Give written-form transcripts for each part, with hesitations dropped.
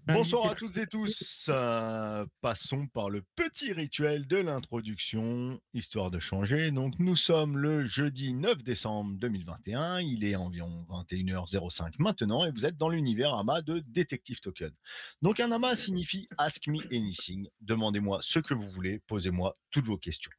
Bonsoir Invité à toutes et tous. Passons par le petit rituel de l'introduction, histoire de changer. Donc, nous sommes le jeudi 9 décembre 2021. Il est environ 21h05 maintenant et vous êtes dans l'univers AMA de Detective Token. Donc, un AMA signifie Ask Me Anything. Demandez-moi ce que vous voulez, posez-moi toutes vos questions.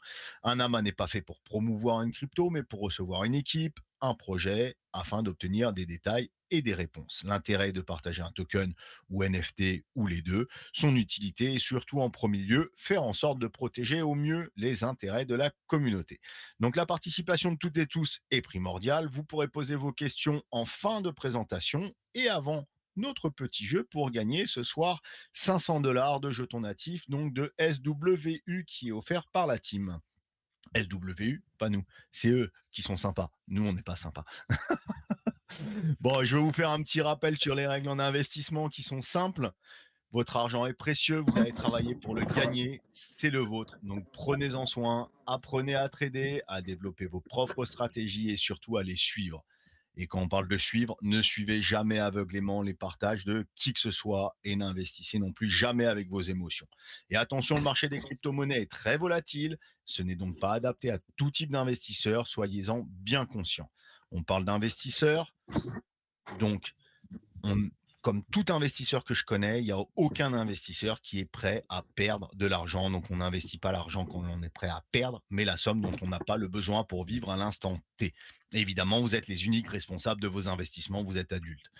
Un AMA n'est pas fait pour promouvoir une crypto, mais pour recevoir une équipe, un projet, afin d'obtenir des détails et des réponses. L'intérêt est de partager un token ou NFT ou les deux, son utilité est surtout en premier lieu faire en sorte de protéger au mieux les intérêts de la communauté. Donc la participation de toutes et tous est primordiale. Vous pourrez poser vos questions en fin de présentation et avant notre petit jeu pour gagner ce soir 500 $ de jetons natifs, donc de SWU qui est offert par la team. SWU, pas nous. C'est eux qui sont sympas. Nous, on n'est pas sympas. Bon, je vais vous faire un petit rappel sur les règles en investissement qui sont simples. Votre argent est précieux, vous avez travaillé pour le gagner, c'est le vôtre. Donc prenez-en soin, apprenez à trader, à développer vos propres stratégies et surtout à les suivre. Et quand on parle de suivre, ne suivez jamais aveuglément les partages de qui que ce soit et n'investissez non plus jamais avec vos émotions. Et attention, le marché des crypto-monnaies est très volatile, ce n'est donc pas adapté à tout type d'investisseurs, soyez-en bien conscients. On parle d'investisseurs, donc on, comme tout investisseur que je connais, il n'y a aucun investisseur qui est prêt à perdre de l'argent. Donc, on n'investit pas l'argent quand on est prêt à perdre, mais la somme dont on n'a pas le besoin pour vivre à l'instant T. Et évidemment, vous êtes les uniques responsables de vos investissements, vous êtes adultes.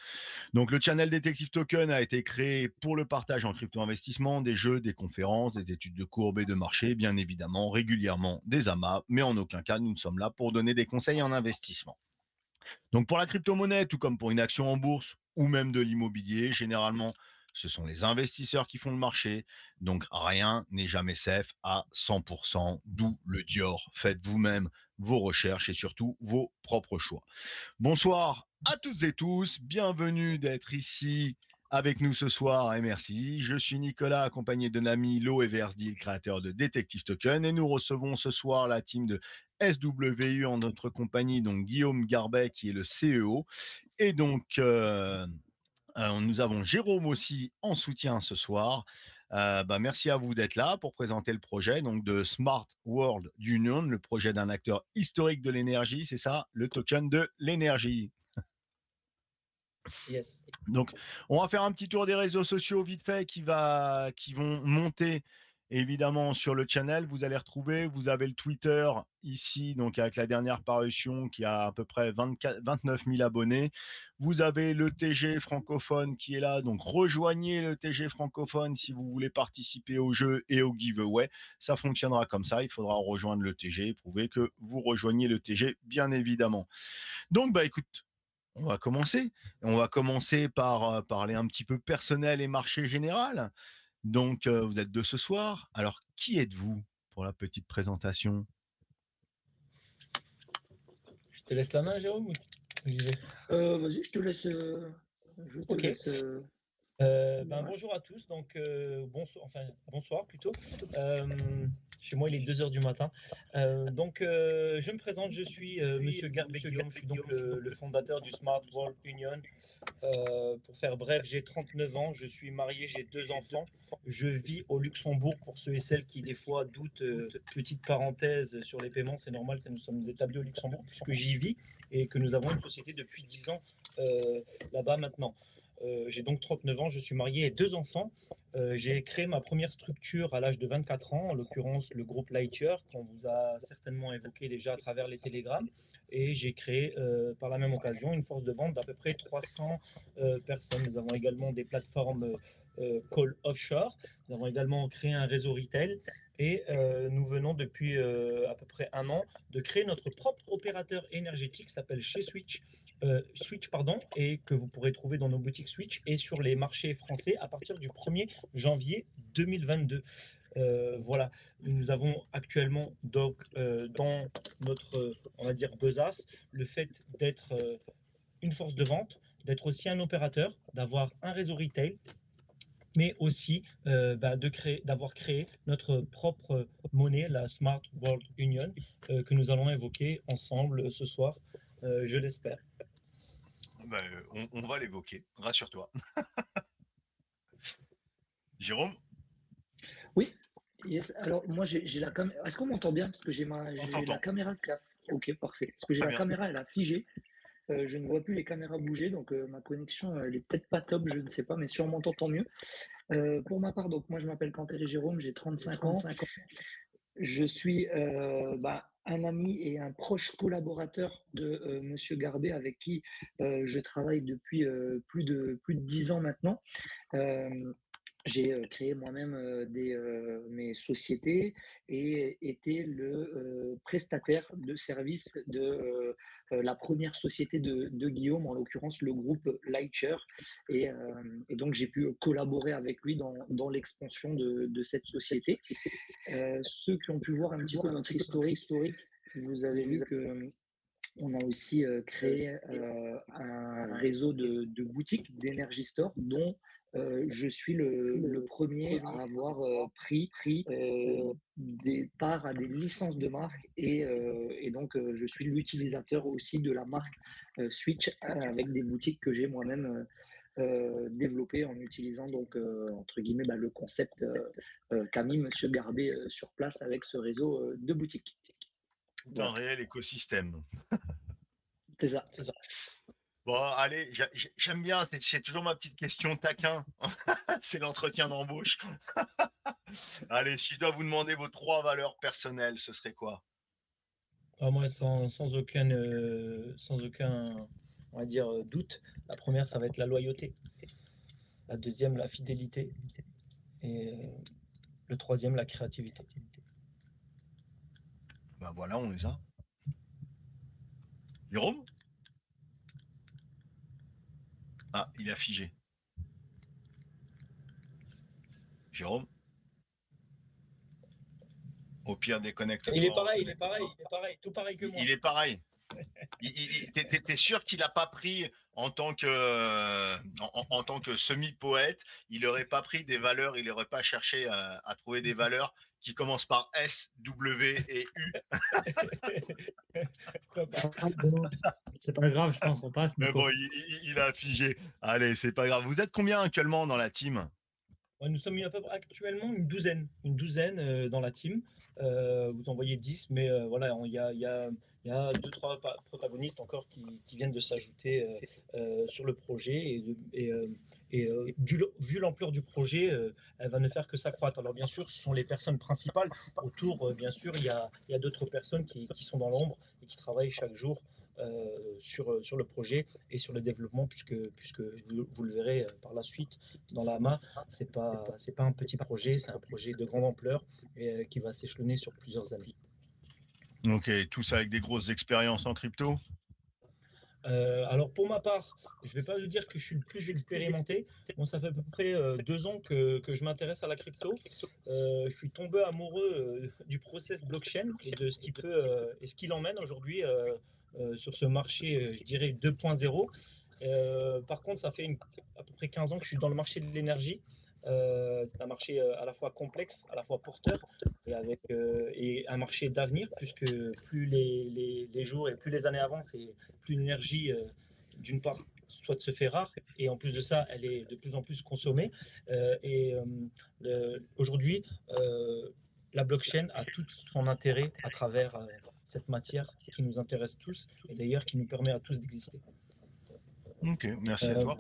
Donc, le channel Detective Token a été créé pour le partage en crypto-investissement, des jeux, des conférences, des études de courbe et de marché, bien évidemment, régulièrement des amas, mais en aucun cas, nous ne sommes là pour donner des conseils en investissement. Donc pour la crypto-monnaie, tout comme pour une action en bourse ou même de l'immobilier, généralement, ce sont les investisseurs qui font le marché. Donc rien n'est jamais safe à 100%, d'où le Dior. Faites vous-même vos recherches et surtout vos propres choix. Bonsoir à toutes et tous, bienvenue d'être ici avec nous ce soir et merci. Je suis Nicolas, accompagné de l'ami Lo Eversdi, le créateur de Detective Token, et nous recevons ce soir la team de SWU en notre compagnie, donc Guillaume Garbet qui est le CEO, et donc nous avons Jérôme aussi en soutien ce soir. Merci à vous d'être là pour présenter le projet donc de Smart World Union, le projet d'un acteur historique de l'énergie, c'est ça, le token de l'énergie. Yes. Donc, on va faire un petit tour des réseaux sociaux vite fait qui vont monter évidemment sur le channel. Vous allez retrouver, vous avez le Twitter ici, donc avec la dernière parution qui a à peu près 29 000 abonnés. Vous avez le TG francophone qui est là, donc rejoignez le TG francophone si vous voulez participer au jeu et au giveaway. Ça fonctionnera comme ça, il faudra rejoindre le TG et prouver que vous rejoignez le TG, bien évidemment. Donc, écoute, on va commencer. On va commencer par parler un petit peu personnel et marché général. Donc, vous êtes deux ce soir. Alors, qui êtes-vous pour la petite présentation? Je te laisse la main, Jérôme, ou j'y vais? Vas-y, je te Ok. laisse. Démarrer. Bonjour à tous. Donc, bonsoir plutôt. Chez moi, il est 2 heures du matin. Je me présente. Je suis Monsieur Garbet Guillaume. Je suis donc le fondateur du Smart World Union. Pour faire bref, j'ai 39 ans. Je suis marié. J'ai 2 enfants. Je vis au Luxembourg. Pour ceux et celles qui, des fois, doutent, petite parenthèse sur les paiements, c'est normal que nous sommes établis au Luxembourg puisque j'y vis et que nous avons une société depuis 10 ans là-bas maintenant. J'ai donc 39 ans, je suis marié et 2 enfants. J'ai créé ma première structure à l'âge de 24 ans, en l'occurrence le groupe Lightyear, qu'on vous a certainement évoqué déjà à travers les télégrammes. Et j'ai créé par la même occasion une force de vente d'à peu près 300 personnes. Nous avons également des plateformes call offshore. Nous avons également créé un réseau retail. Et nous venons depuis à peu près un an de créer notre propre opérateur énergétique qui s'appelle chez Switch, et que vous pourrez trouver dans nos boutiques Switch et sur les marchés français à partir du 1er janvier 2022. Voilà, nous avons actuellement donc dans notre, on va dire, besace, le fait d'être une force de vente, d'être aussi un opérateur, d'avoir un réseau retail, mais aussi d'avoir créé notre propre monnaie, la Smart World Union, que nous allons évoquer ensemble ce soir, je l'espère. On va l'évoquer, rassure-toi. Jérôme, Oui, yes. Alors moi j'ai la caméra. Est-ce qu'on m'entend bien? Parce que on j'ai la t'entend. caméra qui a. Ok, parfait. Parce que j'ai Très la bien. caméra, elle a figé. Je ne vois plus les caméras bouger, donc ma connexion, elle est peut-être pas top, je ne sais pas, mais si on m'entend, tant mieux. Pour ma part, donc moi je m'appelle Cantelé Jérôme, j'ai 35 ans. Je suis un ami et un proche collaborateur de Monsieur Garbet, avec qui je travaille depuis plus de 10 ans maintenant. Euh, j'ai créé moi-même mes sociétés et été le prestataire de service de la première société de Guillaume, en l'occurrence le groupe Lightshare. Et donc j'ai pu collaborer avec lui dans l'expansion de cette société. Ceux qui ont pu voir un petit peu notre historique, vous avez vu que on a aussi créé un réseau de boutiques d'Energy Store, dont je suis le premier à avoir pris des parts à des licences de marque, et donc je suis l'utilisateur aussi de la marque Switch, avec des boutiques que j'ai moi-même développées en utilisant donc entre guillemets le concept qu'a mis Monsieur Garbet sur place avec ce réseau de boutiques. Tout un Voilà, réel écosystème. c'est ça. Bon, allez, j'aime bien, c'est toujours ma petite question taquin. C'est l'entretien d'embauche. Allez, si je dois vous demander vos 3 valeurs personnelles, ce serait quoi? Moi, sans aucun, on va dire, doute, la première, ça va être la loyauté. La deuxième, la fidélité. Et le troisième, la créativité. Ben voilà, on les a. Jérôme? Ah, il a figé. Jérôme? Au pire, Il est déconnecte-toi, pareil, il est reconnecte-toi. pareil, il est pareil, tout pareil que moi. Il est pareil. T'es sûr qu'il n'a pas pris en tant que semi-poète, il n'aurait pas pris des valeurs, il n'aurait pas cherché à trouver des valeurs qui commencent par S, W et U. Pourquoi pas? Ah, bon, c'est pas grave, je pense, on passe, Mais Nico. bon, il a figé. Allez, c'est pas grave. Vous êtes combien actuellement dans la team? Ouais, nous sommes à peu près actuellement une douzaine dans la team. Vous en voyez 10, mais voilà, il y a deux, trois protagonistes encore qui viennent de s'ajouter sur le projet. Vu l'ampleur du projet, elle va ne faire que s'accroître. Alors bien sûr, ce sont les personnes principales. Autour, bien sûr, il y a d'autres personnes qui sont dans l'ombre et qui travaillent chaque jour sur le projet et sur le développement, puisque vous le verrez par la suite dans la main. C'est pas un petit projet, c'est un projet de grande ampleur et qui va s'échelonner sur plusieurs années. Ok, tous avec des grosses expériences en crypto. Alors pour ma part, je ne vais pas vous dire que je suis le plus expérimenté. Bon, ça fait à peu près 2 ans que je m'intéresse à la crypto. Je suis tombé amoureux du process blockchain et de ce qui peut et ce qu'il emmène aujourd'hui sur ce marché, je dirais 2.0. Par contre, ça fait à peu près 15 ans que je suis dans le marché de l'énergie. C'est un marché à la fois complexe, à la fois porteur, et un marché d'avenir, puisque plus les jours et plus les années avancent, et plus l'énergie, d'une part, soit se fait rare, et en plus de ça, elle est de plus en plus consommée. Aujourd'hui, la blockchain a tout son intérêt à travers cette matière qui nous intéresse tous, et d'ailleurs qui nous permet à tous d'exister. Ok, merci à Euh, toi.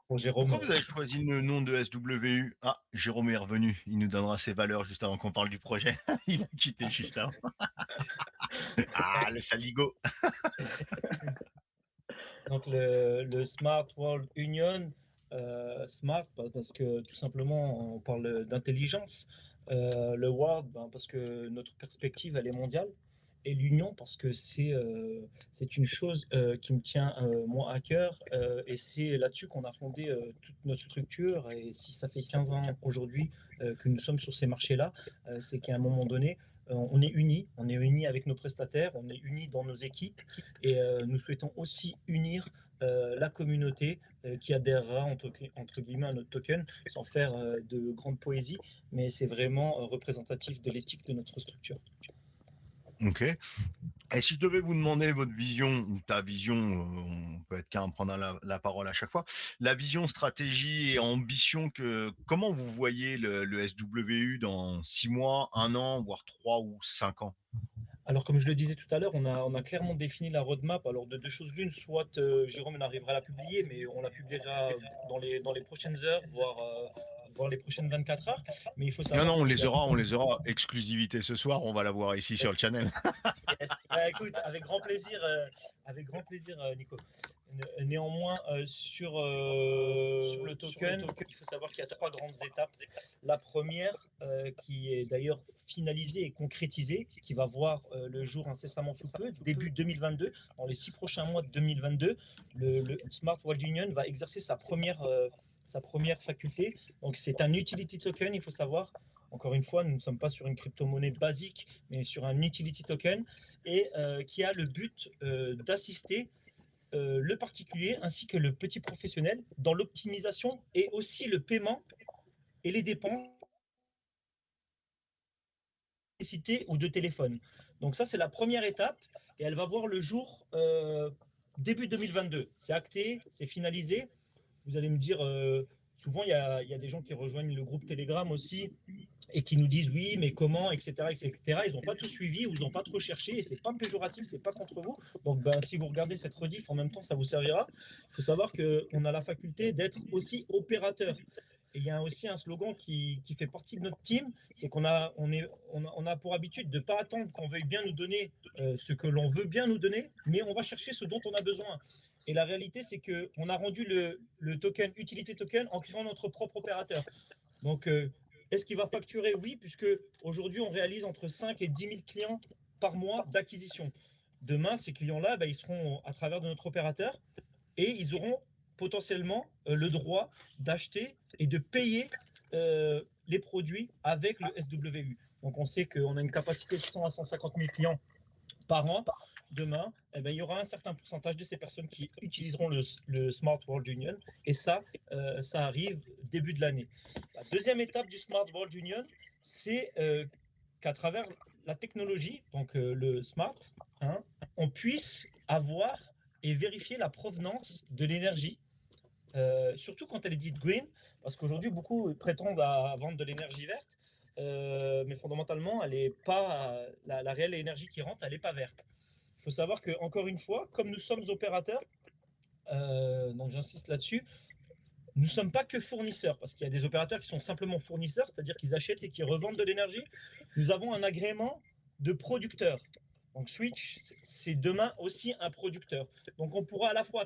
pour Jérôme, Pourquoi vous avez choisi le nom de SWU? Ah, Jérôme est revenu. Il nous donnera ses valeurs juste avant qu'on parle du projet. Il a quitté juste avant. Ah, le saligo. donc le Smart World Union, smart parce que tout simplement on parle d'intelligence, le World parce que notre perspective elle est mondiale, et l'union parce que c'est une chose qui me tient moi à cœur, et c'est là-dessus qu'on a fondé toute notre structure. Et si ça fait 15 ans aujourd'hui que nous sommes sur ces marchés-là, c'est qu'à un moment donné on est unis avec nos prestataires, on est unis dans nos équipes, et nous souhaitons aussi unir la communauté qui adhérera entre guillemets à notre token, sans faire de grande poésie, mais c'est vraiment représentatif de l'éthique de notre structure. Ok. Et si je devais vous demander votre vision, ou ta vision, on peut être qu'à en prendre la parole à chaque fois, la vision, stratégie et ambition, comment vous voyez le SWU dans 6 mois, 1 an, voire 3 ou 5 ans? Alors, comme je le disais tout à l'heure, on a clairement défini la roadmap. Alors, de deux choses l'une, soit Jérôme arrivera à la publier, mais on la publiera dans les prochaines heures, voire les prochaines 24 heures. Mais il faut Non, non, savoir que on les aura. Exclusivité ce soir, on va la voir ici sur le channel. yes. Bah, écoute, avec grand plaisir, Nico. Néanmoins, sur le token, il faut savoir qu'il y a trois grandes étapes. La première, qui est d'ailleurs finalisée et concrétisée, qui va voir le jour incessamment sous peu, début 2022, dans les 6 prochains mois de 2022, le Smart World Union va exercer sa première faculté. Donc, c'est un utility token, il faut savoir. Encore une fois, nous ne sommes pas sur une crypto-monnaie basique, mais sur un utility token, et qui a le but d'assister le particulier ainsi que le petit professionnel dans l'optimisation et aussi le paiement et les dépenses d'électricité ou de téléphone. Donc ça, c'est la première étape, et elle va voir le jour début 2022. C'est acté, c'est finalisé. Vous allez me dire, souvent, il y a des gens qui rejoignent le groupe Telegram aussi, et qui nous disent oui, mais comment, etc., etc. Ils n'ont pas tout suivi ou ils n'ont pas trop cherché, et c'est pas péjoratif, c'est pas contre vous. Donc, ben, si vous regardez cette rediff en même temps, ça vous servira. Il faut savoir qu'on a la faculté d'être aussi opérateur. Et il y a aussi un slogan qui fait partie de notre team, c'est qu'on a pour habitude de ne pas attendre qu'on veuille bien nous donner ce que l'on veut bien nous donner, mais on va chercher ce dont on a besoin. Et la réalité, c'est qu'on a rendu le token, utility token, en créant notre propre opérateur. Donc, est-ce qu'il va facturer? Oui, puisque aujourd'hui, on réalise entre 5 et 10 000 clients par mois d'acquisition. Demain, ces clients-là, ben, ils seront à travers de notre opérateur, et ils auront potentiellement le droit d'acheter et de payer les produits avec le SWU. Donc, on sait qu'on a une capacité de 100 à 150 000 clients par an. Demain, eh ben, il y aura un certain pourcentage de ces personnes qui utiliseront le Smart World Union, et ça arrive début de l'année. La deuxième étape du Smart World Union, c'est qu'à travers la technologie, donc le Smart, hein, on puisse avoir et vérifier la provenance de l'énergie, surtout quand elle est dite green, parce qu'aujourd'hui, beaucoup prétendent à vendre de l'énergie verte, mais fondamentalement, elle est pas, la réelle énergie qui rentre, elle n'est pas verte. Il faut savoir que, encore une fois, comme nous sommes opérateurs, donc j'insiste là-dessus, nous ne sommes pas que fournisseurs, parce qu'il y a des opérateurs qui sont simplement fournisseurs, c'est-à-dire qu'ils achètent et qui revendent de l'énergie. Nous avons un agrément de producteur. Donc Switch, c'est demain aussi un producteur. Donc on pourra à la fois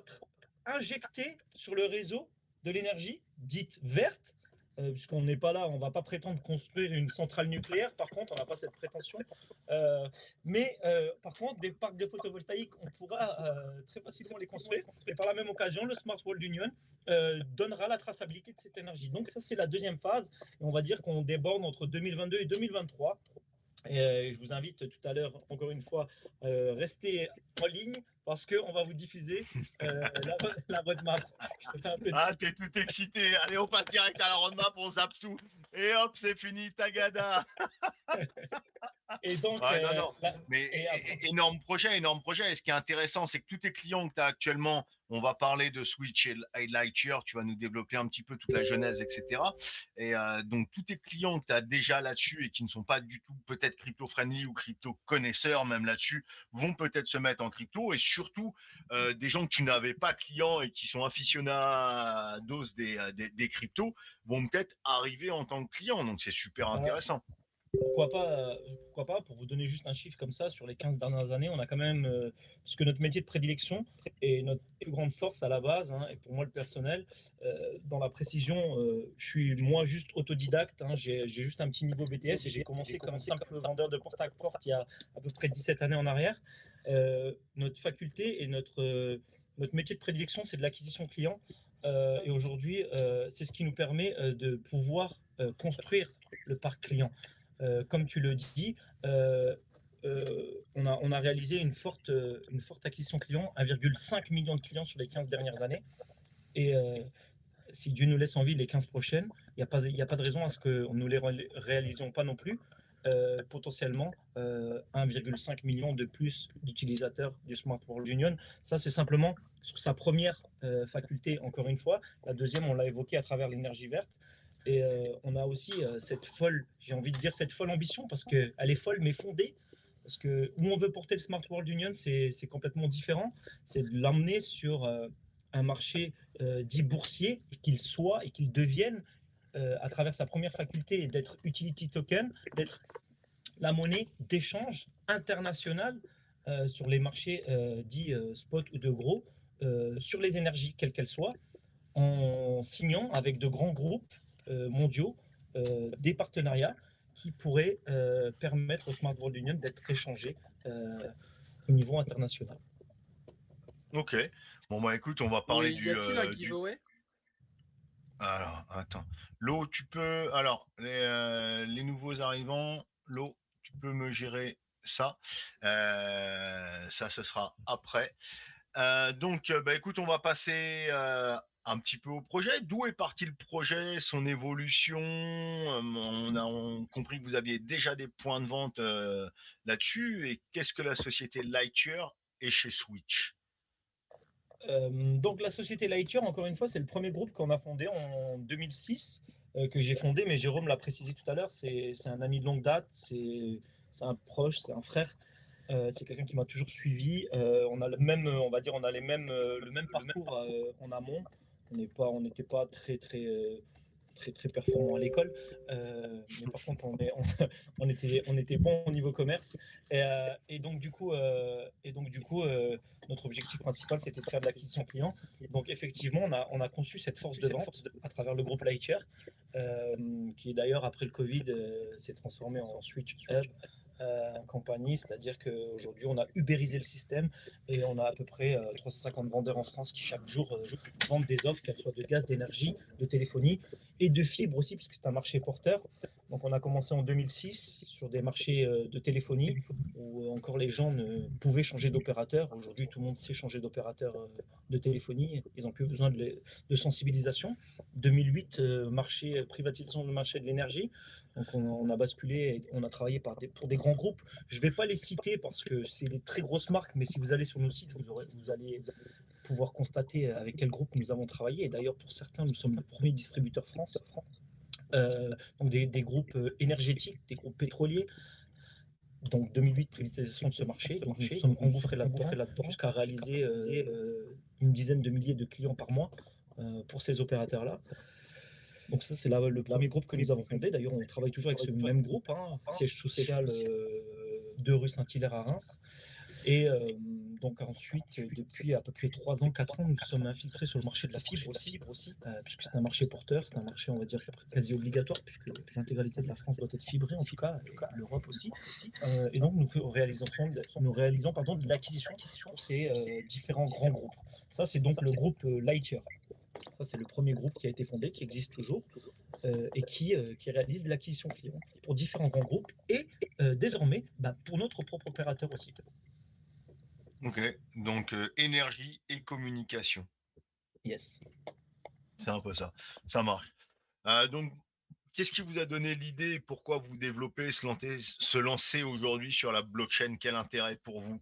injecter sur le réseau de l'énergie dite verte, puisqu'on n'est pas là, on ne va pas prétendre construire une centrale nucléaire, par contre, on n'a pas cette prétention. Mais par contre, des parcs de photovoltaïques, on pourra très facilement les construire. Et par la même occasion, le Smart World Union donnera la traçabilité de cette énergie. Donc ça, c'est la deuxième phase. Et on va dire qu'on déborde entre 2022 et 2023. Et je vous invite tout à l'heure, encore une fois, rester en ligne, parce qu'on va vous diffuser la roadmap. Je te fais un peu de... Ah, t'es tout excité. Allez, on passe direct à la roadmap, on zappe tout. Et hop, c'est fini, tagada. Et donc, Ouais, non, non. là, Mais et après, énorme projet, énorme projet. Et ce qui est intéressant, c'est que tous tes clients que tu as actuellement, on va parler de Switch et Lightyear, tu vas nous développer un petit peu toute la genèse, etc. Et donc, tous tes clients que tu as déjà là-dessus et qui ne sont pas du tout peut-être crypto-friendly ou crypto-connaisseurs même là-dessus, vont peut-être se mettre en crypto. Et surtout, des gens que tu n'avais pas clients et qui sont aficionados des cryptos vont peut-être arriver en tant que clients. Donc, c'est super intéressant. pourquoi pas, pour vous donner juste un chiffre comme ça, sur les 15 dernières années, on a quand même, parce que notre métier de prédilection et notre plus grande force à la base, hein, et pour moi le personnel, dans la précision, je suis moi juste autodidacte, hein, j'ai juste un petit niveau BTS, et j'ai commencé comme simple vendeur de porte-à-porte il y a à peu près 17 années en arrière. Notre faculté et notre métier de prédilection, c'est de l'acquisition client. Et aujourd'hui, c'est ce qui nous permet de pouvoir construire le parc client. Comme tu le dis, on a réalisé une forte acquisition client, 1,5 million de clients sur les 15 dernières années. Et si Dieu nous laisse en vie les 15 prochaines, il n'y a pas de raison à ce que nous ne les réalisions pas non plus. potentiellement 1,5 million de plus d'utilisateurs du Smart World Union. Ça, c'est simplement sur sa première faculté, encore une fois. La deuxième, on l'a évoqué à travers l'énergie verte. Et on a aussi cette folle, j'ai envie de dire cette folle ambition, parce qu'elle est folle mais fondée. Parce que où on veut porter le Smart World Union, c'est complètement différent. C'est de l'emmener sur un marché dit boursier, et qu'il soit et qu'il devienne, à travers sa première faculté, et d'être utility token, d'être la monnaie d'échange internationale sur les marchés dits spot ou de gros, sur les énergies, quelles qu'elles soient, en signant avec de grands groupes mondiaux des partenariats qui pourraient permettre au Smart World Union d'être échangé au niveau international. Ok. Bon, bah écoute, on va parler Oui, y a-t-il un giveaway? Alors, attends. Lo, tu peux. Alors, les nouveaux arrivants, Lo, tu peux me gérer ça. Ça, ce sera après. Donc, bah écoute, on va passer un petit peu au projet. D'où est parti le projet, son évolution? On a compris que vous aviez déjà des points de vente là-dessus. Et qu'est-ce que la société Lightyear est chez Switch? Donc la société Lightyear, encore une fois, c'est le premier groupe qu'on a fondé en 2006, que j'ai fondé, mais Jérôme l'a précisé tout à l'heure, c'est un ami de longue date, c'est un proche, c'est un frère, c'est quelqu'un qui m'a toujours suivi. On a le même, on va dire, on a le même parcours en amont. On n'était pas très performant à l'école, mais par contre on était bon au niveau commerce, et donc du coup notre objectif principal, c'était de faire de l'acquisition client. Donc effectivement on a conçu cette force de vente à travers le groupe Lightyear, qui d'ailleurs après le Covid s'est transformé en Switch Hub compagnie, c'est-à-dire qu'aujourd'hui on a ubérisé le système et on a à peu près 350 vendeurs en France qui chaque jour vendent des offres, qu'elles soient de gaz, d'énergie, de téléphonie et de fibre aussi, puisque c'est un marché porteur. Donc on a commencé en 2006 sur des marchés de téléphonie où encore les gens ne pouvaient changer d'opérateur. Aujourd'hui tout le monde sait changer d'opérateur de téléphonie, ils n'ont plus besoin de sensibilisation. 2008, privatisation du marché de l'énergie. Donc on a basculé, et on a travaillé pour des grands groupes. Je ne vais pas les citer parce que c'est des très grosses marques, mais si vous allez sur nos sites, vous allez pouvoir constater avec quel groupe nous avons travaillé. Et d'ailleurs, pour certains, nous sommes le premier distributeur France. Donc des groupes énergétiques, des groupes pétroliers. Donc 2008, privatisation de ce marché. Donc nous sommes engouffrés là-dedans jusqu'à réaliser une dizaine de milliers de clients par mois pour ces opérateurs-là. Donc ça, c'est le premier groupe que nous avons fondé. D'ailleurs, on travaille toujours avec ce même groupe, siège social de rue Saint-Hilaire à Reims. Et donc ensuite, depuis à peu près 3 ans, 4 ans, nous sommes infiltrés sur le marché de la fibre aussi, puisque c'est un marché porteur, c'est un marché, on va dire, quasi obligatoire, puisque l'intégralité de la France doit être fibrée, en tout cas, et l'Europe aussi. Et donc, nous réalisons de l'acquisition pour ces différents grands groupes. Ça, c'est donc le groupe Lightyear. Ça, c'est le premier groupe qui a été fondé, qui existe toujours, et qui réalise de l'acquisition client pour différents grands groupes et désormais pour notre propre opérateur aussi. Ok, donc énergie et communication. Yes. C'est un peu ça. Ça marche. Donc, qu'est-ce qui vous a donné l'idée? Pourquoi vous développez, se lancer aujourd'hui sur la blockchain? Quel intérêt pour vous?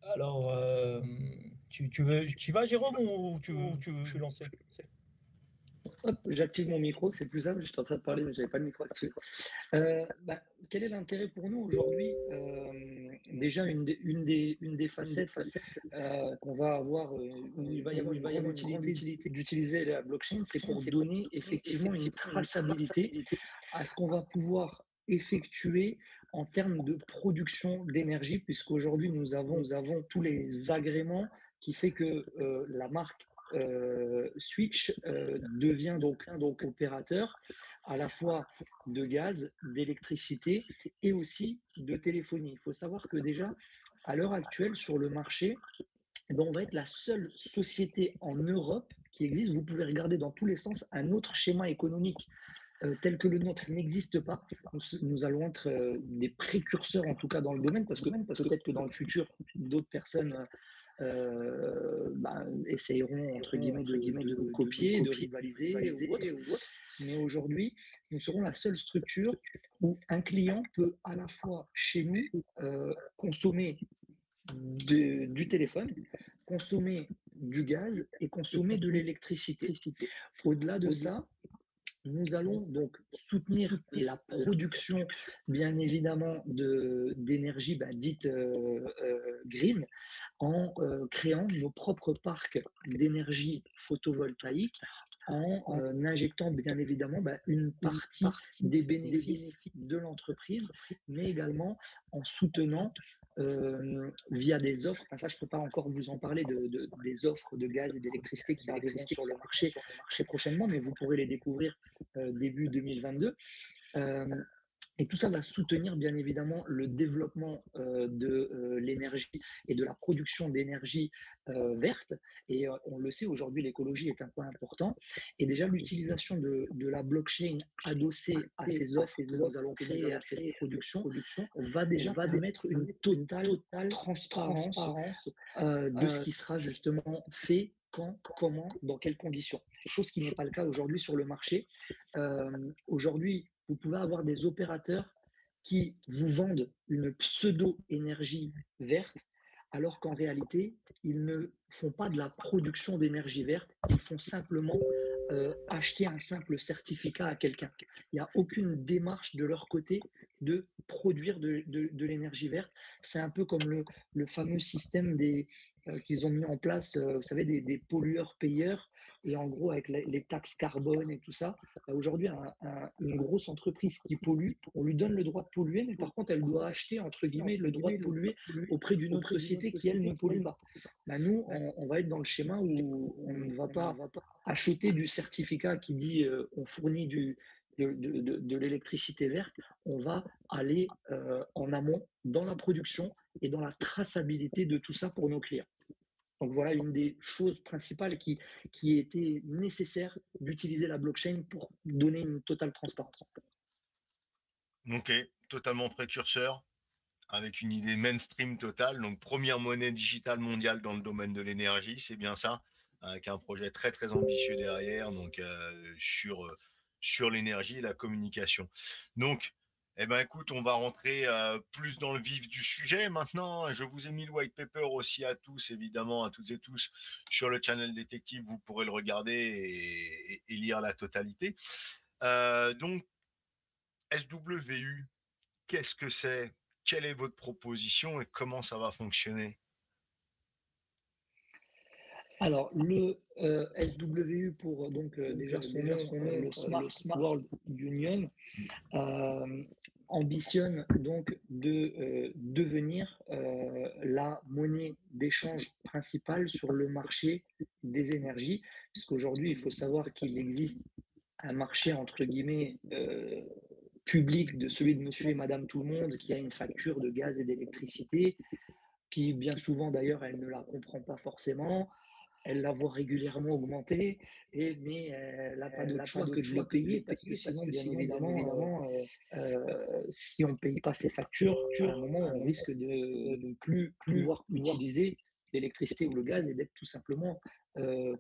Alors, tu vas, Jérôme, ou je suis lancé? Hop, j'active mon micro, c'est plus simple, j'étais en train de parler, mais je n'avais pas le micro dessus. Quel est l'intérêt pour nous aujourd'hui? Déjà, une des facettes qu'on va avoir, où il va y avoir une grande utilité d'utiliser la blockchain, c'est pour donner effectivement une traçabilité à ce qu'on va pouvoir effectuer en termes de production d'énergie, puisqu'aujourd'hui, nous avons tous les agréments qui fait que la marque Switch devient donc opérateur à la fois de gaz, d'électricité et aussi de téléphonie. Il faut savoir que déjà, à l'heure actuelle, sur le marché, on va être la seule société en Europe qui existe. Vous pouvez regarder dans tous les sens, un autre schéma économique tel que le nôtre n'existe pas. Nous allons être des précurseurs, en tout cas dans le domaine, parce que peut-être que dans le futur, d'autres personnes essayeront entre guillemets de copier, de rivaliser ou autre. Mais aujourd'hui, nous serons la seule structure où un client peut à la fois chez nous consommer du téléphone, consommer du gaz et consommer de l'électricité. Au-delà de ça, nous allons donc soutenir la production, bien évidemment, d'énergie dite green en créant nos propres parcs d'énergie photovoltaïque, en injectant bien évidemment une partie des bénéfices de l'entreprise, mais également en soutenant via des offres, enfin ça je ne peux pas encore vous en parler, des offres de gaz et d'électricité qui arriveront sur le marché très prochainement, mais vous pourrez les découvrir début 2022. Et tout ça va soutenir bien évidemment le développement de l'énergie et de la production d'énergie verte. Et on le sait, aujourd'hui, l'écologie est un point important. Et déjà, l'utilisation de la blockchain adossée à ces offres que nous allons créer, à cette production, va déjà permettre une totale transparence de ce qui sera justement fait, quand, comment, dans quelles conditions. Chose qui n'est pas le cas aujourd'hui sur le marché. Aujourd'hui, vous pouvez avoir des opérateurs qui vous vendent une pseudo-énergie verte, alors qu'en réalité, ils ne font pas de la production d'énergie verte, ils font simplement acheter un simple certificat à quelqu'un. Il n'y a aucune démarche de leur côté de produire de l'énergie verte. C'est un peu comme le fameux système qu'ils ont mis en place, vous savez, des pollueurs-payeurs. Et en gros, avec les taxes carbone et tout ça, aujourd'hui, une grosse entreprise qui pollue, on lui donne le droit de polluer, mais par contre, elle doit acheter, entre guillemets, le droit de polluer auprès d'une autre société qui, elle, ne pollue pas. Nous, on va être dans le schéma où on ne va pas acheter du certificat qui dit on fournit de l'électricité verte. On va aller en amont dans la production et dans la traçabilité de tout ça pour nos clients. Donc voilà une des choses principales qui était nécessaire d'utiliser la blockchain pour donner une totale transparence. Ok, totalement précurseur, avec une idée mainstream totale. Donc, première monnaie digitale mondiale dans le domaine de l'énergie, c'est bien ça, avec un projet très très ambitieux derrière, donc sur l'énergie et la communication. Donc, eh ben écoute, on va rentrer plus dans le vif du sujet maintenant. Je vous ai mis le white paper aussi à tous, évidemment, à toutes et tous, sur le channel détective. Vous pourrez le regarder et lire la totalité. Donc, SWU, qu'est-ce que c'est? Quelle est votre proposition et comment ça va fonctionner? Alors, le SWU, pour déjà son nom, le Smart World Union, ambitionne donc de devenir la monnaie d'échange principale sur le marché des énergies, puisqu'aujourd'hui, il faut savoir qu'il existe un marché, entre guillemets, public de celui de monsieur et madame tout le monde qui a une facture de gaz et d'électricité, qui bien souvent d'ailleurs, elle ne la comprend pas forcément, elle la voit régulièrement augmenter, mais elle n'a pas d'autre choix que de le payer, parce que sinon, bien évidemment, si on ne paye pas ses factures, à un moment, on risque de ne plus pouvoir utiliser l'électricité ou le gaz et d'être tout simplement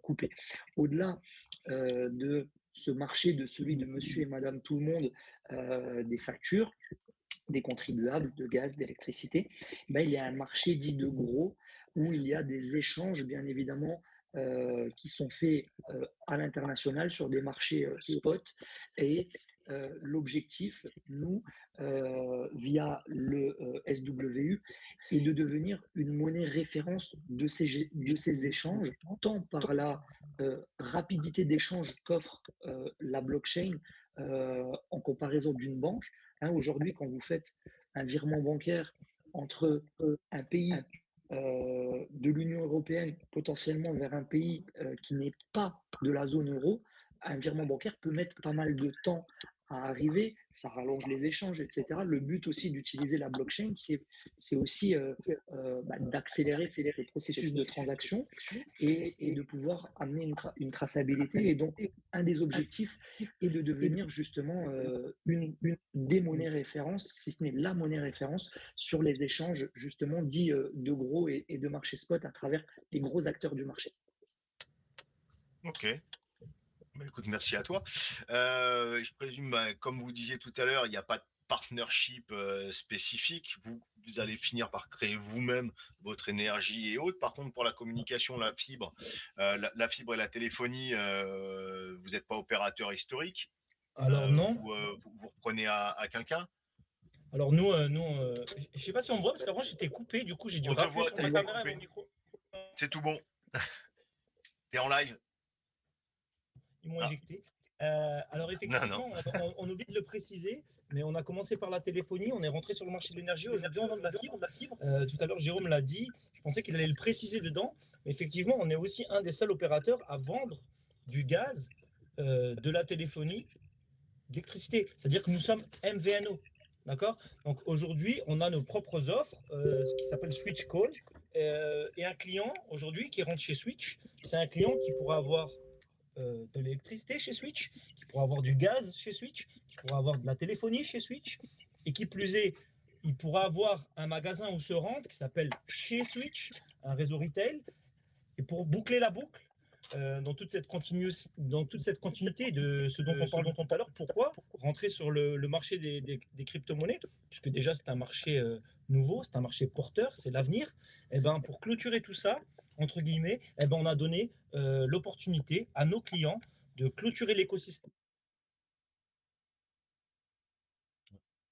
coupé. Au-delà de ce marché de celui de monsieur et madame tout le monde des factures, des contribuables de gaz, d'électricité, il y a un marché dit de gros où il y a des échanges, bien évidemment, qui sont faits à l'international sur des marchés spot. Et l'objectif, nous, via le SWU, est de devenir une monnaie référence de ces échanges, tant par la rapidité d'échange qu'offre la blockchain en comparaison d'une banque. Aujourd'hui, quand vous faites un virement bancaire entre un pays de l'Union européenne potentiellement vers un pays qui n'est pas de la zone euro, un virement bancaire peut mettre pas mal de temps à arriver, ça rallonge les échanges, etc. Le but aussi d'utiliser la blockchain, c'est aussi d'accélérer le processus de transaction et de pouvoir amener une traçabilité. Et donc, un des objectifs est de devenir justement une des monnaies références, si ce n'est la monnaie référence, sur les échanges justement dits de gros et de marché spot à travers les gros acteurs du marché. Ok. Bah, écoute, merci à toi. Je présume, comme vous disiez tout à l'heure, il n'y a pas de partnership spécifique. Vous allez finir par créer vous-même votre énergie et autres. Par contre, pour la communication, la fibre, la fibre et la téléphonie, vous n'êtes pas opérateur historique. Alors non. Vous reprenez à quelqu'un. Alors je sais pas si on me voit parce qu'avant j'étais coupé, du coup j'ai dû On te rappeler voit, sur t'as ma été caméra et coupé. mon micro. C'est tout bon. T'es en live. Ils m'ont Ah. éjecté. Alors effectivement, Non. on oublie de le préciser, mais on a commencé par la téléphonie, on est rentré sur le marché de l'énergie. Aujourd'hui, on vend de la fibre. Tout à l'heure, Jérôme l'a dit. Je pensais qu'il allait le préciser dedans. Mais effectivement, on est aussi un des seuls opérateurs à vendre du gaz, de la téléphonie, d'électricité. C'est-à-dire que nous sommes MVNO. D'accord. Donc aujourd'hui, on a nos propres offres, ce qui s'appelle Switch Call. Et un client aujourd'hui qui rentre chez Switch, c'est un client qui pourra avoir de l'électricité chez Switch, qui pourra avoir du gaz chez Switch, qui pourra avoir de la téléphonie chez Switch, et qui plus est, il pourra avoir un magasin où se rendre qui s'appelle chez Switch, un réseau retail. Et pour boucler la boucle, dans toute cette continuité de ce dont on parle tout à l'heure, pourquoi rentrer sur le marché des crypto-monnaies, puisque déjà c'est un marché nouveau, c'est un marché porteur, c'est l'avenir. Et ben, pour clôturer tout ça, entre guillemets, et ben, on a donné l'opportunité à nos clients de clôturer l'écosystème.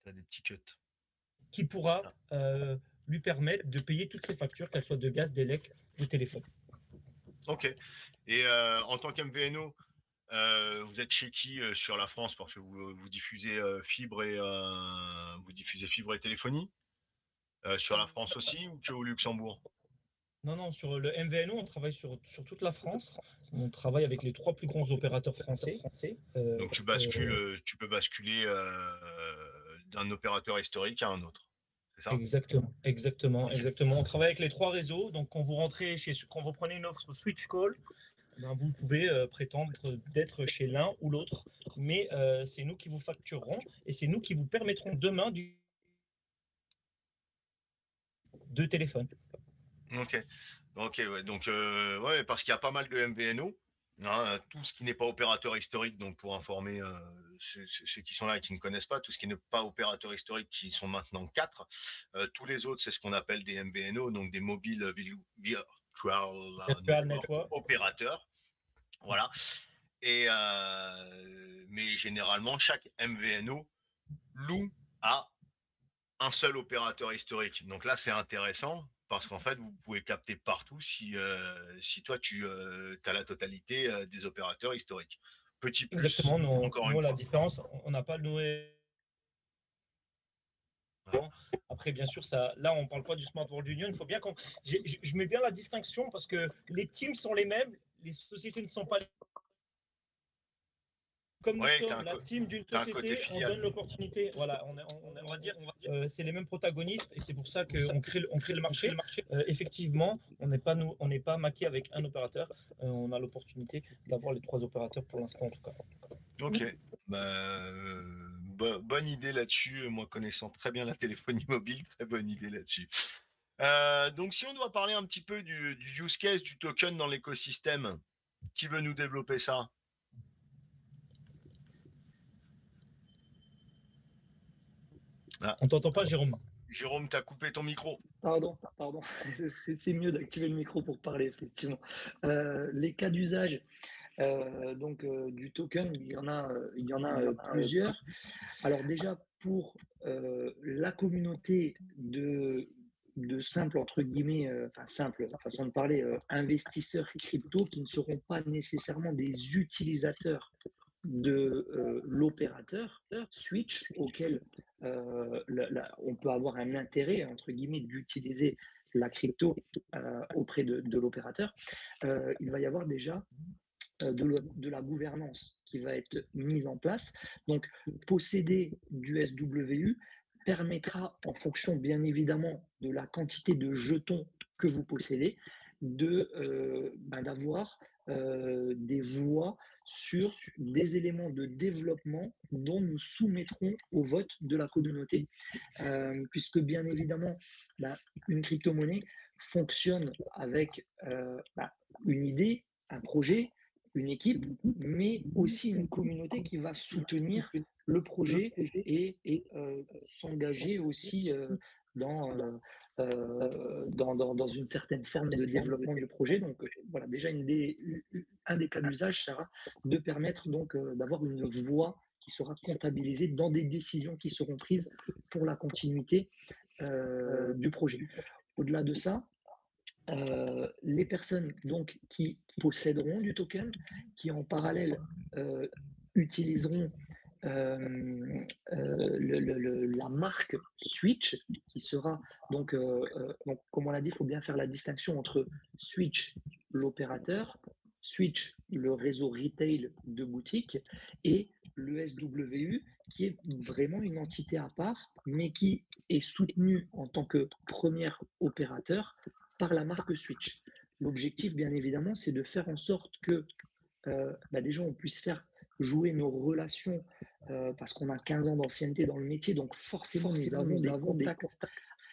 T'as des petits cuts. Qui pourra lui permettre de payer toutes ses factures, qu'elles soient de gaz, d'élec, de téléphone. Ok. Et en tant qu'MVNO, vous êtes chez qui sur la France parce que vous diffusez fibre et vous diffusez fibre et téléphonie sur la France aussi ou que au Luxembourg? Non, sur le MVNO, on travaille sur toute la France. On travaille avec les 3 plus grands opérateurs français. Donc tu peux basculer d'un opérateur historique à un autre, c'est ça? Exactement. Ok. On travaille avec les 3 réseaux. Donc, quand vous prenez une offre Switch Call, ben, vous pouvez prétendre d'être chez l'un ou l'autre. Mais c'est nous qui vous facturerons et c'est nous qui vous permettrons demain de téléphone. Ok. Ouais. Donc ouais, parce qu'il y a pas mal de MVNO. Hein, tout ce qui n'est pas opérateur historique, donc pour informer ceux qui sont là et qui ne connaissent pas, tout ce qui n'est pas opérateur historique, qui sont maintenant 4, tous les autres, c'est ce qu'on appelle des MVNO, donc des mobile virtual network opérateurs. Voilà. Et mais généralement, chaque MVNO loue à un seul opérateur historique. Donc là, c'est intéressant parce qu'en fait, vous pouvez capter partout si toi, tu as la totalité des opérateurs historiques. Petit plus, Exactement. encore Nous, une la fois. différence, on n'a pas le Ouais. Après, bien sûr, là, on ne parle pas du Smart World Union. Il faut bien je mets bien la distinction parce que les teams sont les mêmes, les sociétés ne sont pas les mêmes. Comme nous sommes la team d'une société, on donne l'opportunité. Voilà, on va dire, c'est les mêmes protagonistes et c'est pour ça qu'on crée le marché. Effectivement, on n'est pas maqué avec un opérateur. On a l'opportunité d'avoir les 3 opérateurs pour l'instant, en tout cas. Ok. Bonne idée là-dessus. Moi, connaissant très bien la téléphonie mobile, très bonne idée là-dessus. Donc, si on doit parler un petit peu du use case du token dans l'écosystème, qui veut nous développer ça? On t'entend pas, Jérôme? Jérôme, t'as coupé ton micro. Pardon. C'est mieux d'activer le micro pour parler, effectivement. Les cas d'usage du token, il y en a plusieurs. Alors déjà, pour la communauté de simples, entre guillemets, simple façon de parler, investisseurs crypto qui ne seront pas nécessairement des utilisateurs de l'opérateur Switch auquel on peut avoir un intérêt, entre guillemets, d'utiliser la crypto auprès de l'opérateur, il va y avoir déjà de la gouvernance qui va être mise en place. Donc, posséder du SWU permettra, en fonction bien évidemment de la quantité de jetons que vous possédez, d'avoir des voix sur des éléments de développement dont nous soumettrons au vote de la communauté, puisque bien évidemment, une crypto-monnaie fonctionne avec une idée, un projet, une équipe, mais aussi une communauté qui va soutenir le projet et s'engager aussi dans une certaine forme de développement du projet. Donc voilà, déjà un des cas d'usage sera de permettre donc d'avoir une voix qui sera comptabilisée dans des décisions qui seront prises pour la continuité du projet. Au-delà de ça, les personnes donc qui posséderont du token, qui en parallèle utiliseront la marque Switch, qui sera donc comme on l'a dit, il faut bien faire la distinction entre Switch, l'opérateur, Switch, le réseau retail de boutique, et le SWU, qui est vraiment une entité à part, mais qui est soutenu en tant que premier opérateur par la marque Switch. L'objectif, bien évidemment, c'est de faire en sorte que déjà on puisse faire jouer nos relations parce qu'on a 15 ans d'ancienneté dans le métier, donc forcément nous avons des contacts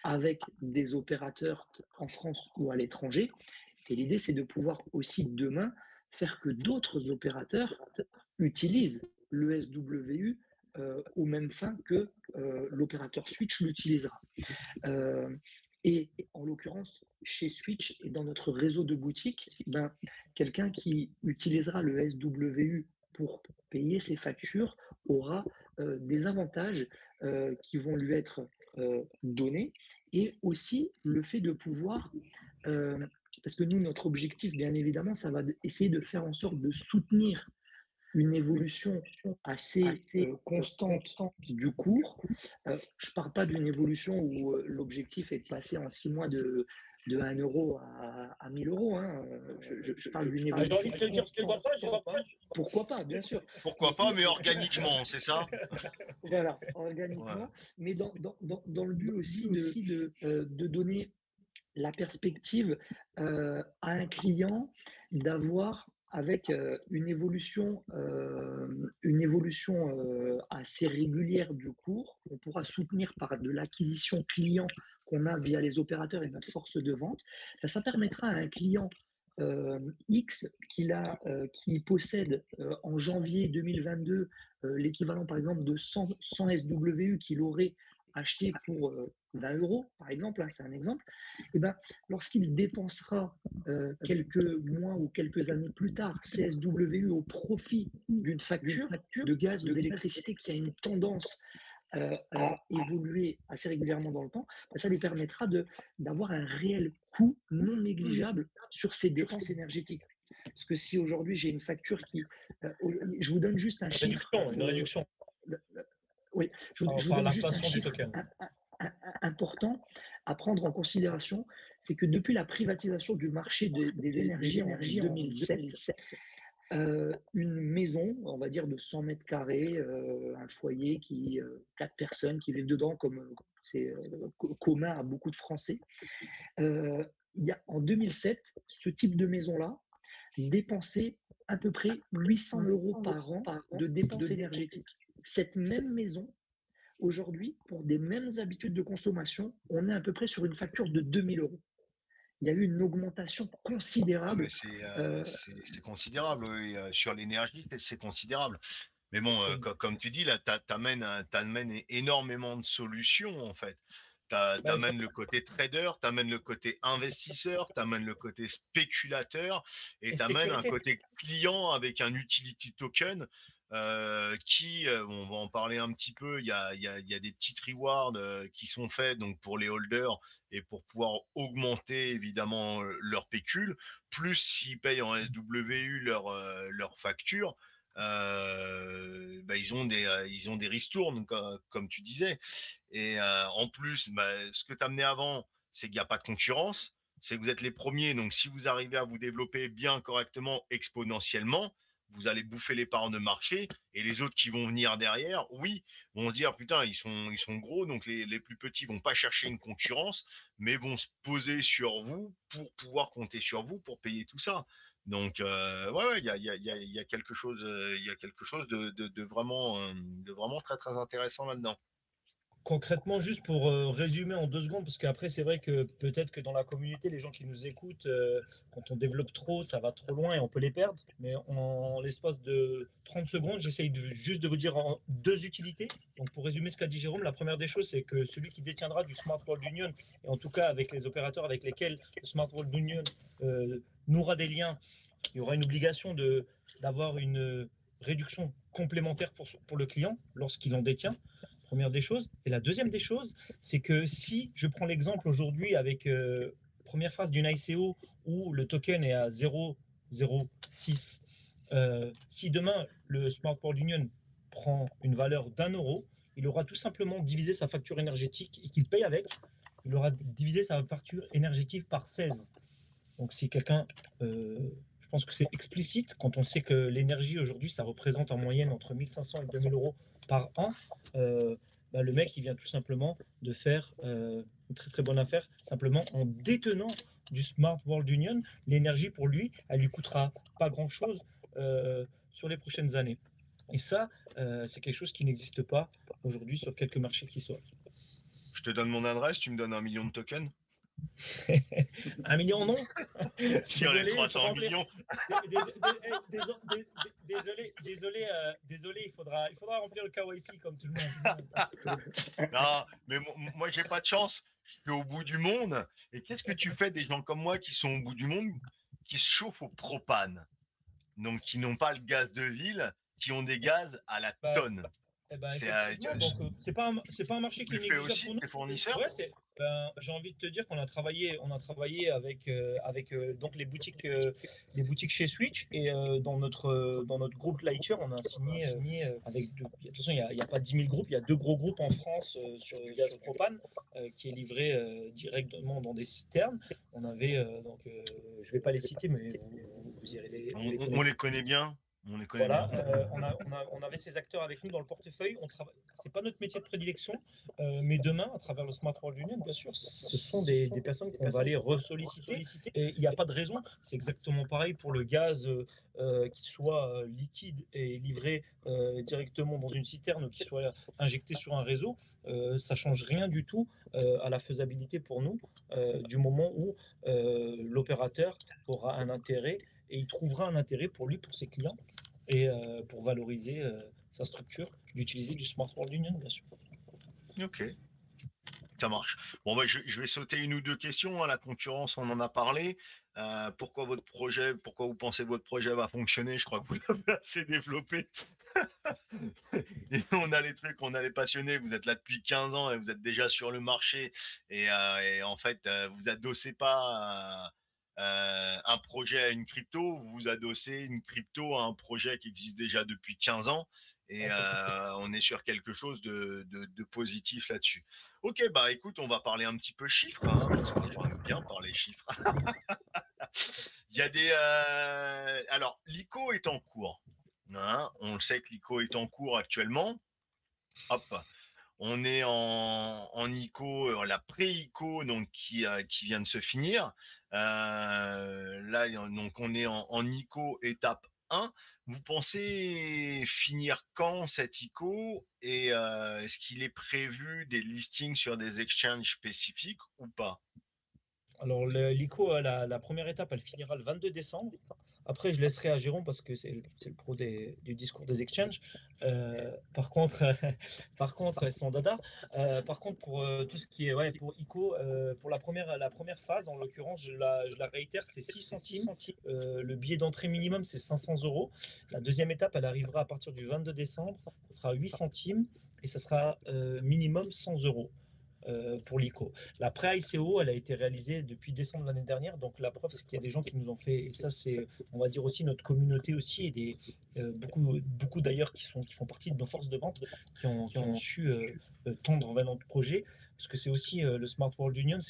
avec des opérateurs en France ou à l'étranger. Et l'idée, c'est de pouvoir aussi demain faire que d'autres opérateurs utilisent le SWU aux mêmes fins que l'opérateur Switch l'utilisera. Et en l'occurrence, chez Switch et dans notre réseau de boutiques, quelqu'un qui utilisera le SWU pour payer ses factures aura des avantages qui vont lui être donnés, et aussi le fait de pouvoir, parce que nous, notre objectif, bien évidemment, ça va essayer de faire en sorte de soutenir une évolution assez constante du cours. Je ne parle pas d'une évolution où l'objectif est de passer en 6 mois de 1 euro à 1 000 euros. Hein. Je parle d'une évolution. J'ai envie de te dire, pourquoi pas. Pourquoi pas, bien sûr. Pourquoi pas, mais organiquement, c'est ça? Voilà, organiquement, mais dans le but aussi de donner la perspective à un client d'avoir, avec une évolution assez régulière du cours, on pourra soutenir par de l'acquisition client qu'on a via les opérateurs et notre force de vente. Ça permettra à un client X qui possède en janvier 2022 l'équivalent par exemple de 100 SWU qu'il aurait acheté pour 20 euros, par exemple, hein, c'est un exemple, et lorsqu'il dépensera quelques mois ou quelques années plus tard ces SWU au profit d'une facture de gaz ou d'électricité qui a une tendance à évoluer assez régulièrement dans le temps, ça lui permettra d'avoir un réel coût non négligeable sur ses dépenses énergétiques. Parce que si aujourd'hui j'ai une facture qui... je vous donne juste un chiffre. Une réduction. Oui, je vous donne juste un chiffre important à prendre en considération, c'est que depuis la privatisation du marché des énergies en 2007, une maison, on va dire de 100 mètres carrés, un foyer qui 4 personnes qui vivent dedans, comme c'est commun à beaucoup de Français. En 2007, ce type de maison-là dépensait à peu près 800 euros par an de dépenses énergétiques. Cette même maison, aujourd'hui, pour des mêmes habitudes de consommation, on est à peu près sur une facture de 2 000 euros. Il y a eu une augmentation considérable. C'est considérable, oui. Sur l'énergie, c'est considérable. Mais bon, comme tu dis, là, t'amènes énormément de solutions, en fait. T'amènes le côté trader, t'amènes le côté investisseur, t'amènes le côté spéculateur, et t'amènes un côté client avec un utility token on va en parler un petit peu. Il y a des petites rewards qui sont faits donc pour les holders et pour pouvoir augmenter évidemment leur pécule. Plus s'ils payent en SWU leur facture. Ils ont des ristournes comme tu disais, et en plus ce que tu amenais avant, c'est qu'il n'y a pas de concurrence, c'est que vous êtes les premiers. Donc, si vous arrivez à vous développer bien, correctement, exponentiellement, vous allez bouffer les parts de marché et les autres qui vont venir derrière, oui, vont se dire putain, ils sont gros, donc les plus petits vont pas chercher une concurrence, mais vont se poser sur vous pour pouvoir compter sur vous pour payer tout ça. Donc, ouais, il y a quelque chose, il y a quelque chose de vraiment très très intéressant là-dedans. Concrètement, juste pour résumer en 2 secondes, parce qu'après, c'est vrai que peut-être que dans la communauté, les gens qui nous écoutent, quand on développe trop, ça va trop loin et on peut les perdre. Mais en l'espace de 30 secondes, j'essaye juste de vous dire en 2 utilités. Donc, pour résumer ce qu'a dit Jérôme, la première des choses, c'est que celui qui détiendra du Smart World Union, et en tout cas avec les opérateurs avec lesquels le Smart World Union nouera des liens, il y aura une obligation d'avoir une réduction complémentaire pour le client lorsqu'il en détient. Première des choses. Et la deuxième des choses, c'est que si je prends l'exemple aujourd'hui avec première phase d'une ICO où le token est à 0,06, si demain le Smart World Union prend une valeur d'1 euro, il aura tout simplement divisé sa facture énergétique et qu'il paye avec, il aura divisé sa facture énergétique par 16. Donc si quelqu'un, je pense que c'est explicite quand on sait que l'énergie aujourd'hui, ça représente en moyenne entre 1500 et 2000 euros par an. Le mec, il vient tout simplement de faire une très très bonne affaire, simplement en détenant du Smart World Union. L'énergie pour lui, elle lui coûtera pas grand-chose sur les prochaines années. Et ça, c'est quelque chose qui n'existe pas aujourd'hui sur quelques marchés qui soient. Je te donne mon adresse, tu me donnes 1 million de tokens. 1 million, non. Si on est Désolé, 300 millions. Désolé, il faudra remplir le KYC comme tout le monde. Non, mais moi, j'ai pas de chance. Je suis au bout du monde. Et qu'est-ce que tu fais des gens comme moi qui sont au bout du monde, qui se chauffent au propane, donc qui n'ont pas le gaz de ville, qui ont des gaz à la Bah, tonne. effectivement, donc c'est pas un marché qui Tu est le fais négligeable aussi, pour nous. tes fournisseurs? Ouais, j'ai envie de te dire qu'on a travaillé avec donc les boutiques chez Switch et dans notre groupe Lightyear, on a signé avec de toute façon il y a pas 10 000 groupes, il y a 2 gros groupes en France sur du gaz propane qui est livré directement dans des citernes. On avait je vais pas les citer, mais vous irez les On les connaît bien. On les connaît voilà, bien. on avait ces acteurs avec nous dans le portefeuille. C'est pas notre métier de prédilection, mais demain, à travers le Smart World Union, bien sûr, ce sont des personnes qu'on va aller ressolliciter. Et il n'y a pas de raison. C'est exactement pareil pour le gaz, qu'il soit liquide et livré directement dans une citerne ou qu'il soit injecté sur un réseau. Ça change rien du tout à la faisabilité pour nous, du moment où l'opérateur aura un intérêt et il trouvera un intérêt pour lui, pour ses clients et pour valoriser sa structure, d'utiliser du Smart World Union, bien sûr. Ok, ça marche. Bon, bah, je vais sauter 1 ou 2 questions. Hein. La concurrence, on en a parlé. Pourquoi vous pensez que votre projet va fonctionner? Je crois que vous l'avez assez développé. Et on a les trucs, on a les passionnés. Vous êtes là depuis 15 ans et vous êtes déjà sur le marché. Et en fait, vous adossez pas un projet à une crypto, vous adossez une crypto à un projet qui existe déjà depuis 15 ans. Et on est sur quelque chose de positif là-dessus. Ok, bah écoute, on va parler un petit peu chiffres, hein, parce qu'on aime bien parler chiffres. Il y a des. Alors, l'ICO est en cours. Hein, on le sait que l'ICO est en cours actuellement. Hop, on est en ICO, la pré-ICO donc qui vient de se finir. Là, donc on est en ICO étape 1. Vous pensez finir quand cette ICO et est-ce qu'il est prévu des listings sur des exchanges spécifiques ou pas? Alors, l'ICO, la première étape, elle finira le 22 décembre. Après, je laisserai à Jérôme parce que c'est le pro du discours des exchanges. Par contre, son dada. Par contre, pour tout ce qui est pour ICO, pour la première phase, en l'occurrence, je la réitère, c'est 6 centimes. Le billet d'entrée minimum, c'est 500 euros. La deuxième étape, elle arrivera à partir du 22 décembre. Ce sera 8 centimes et ça sera minimum 100 euros. Pour l'ICO. La pré-ICO, elle a été réalisée depuis décembre de l'année dernière, donc la preuve, c'est qu'il y a des gens qui nous ont fait, et ça, c'est, on va dire aussi notre communauté aussi, et beaucoup d'ailleurs qui font partie de nos forces de vente, qui ont su tendre vers notre projet, parce que c'est aussi le Smart World Union,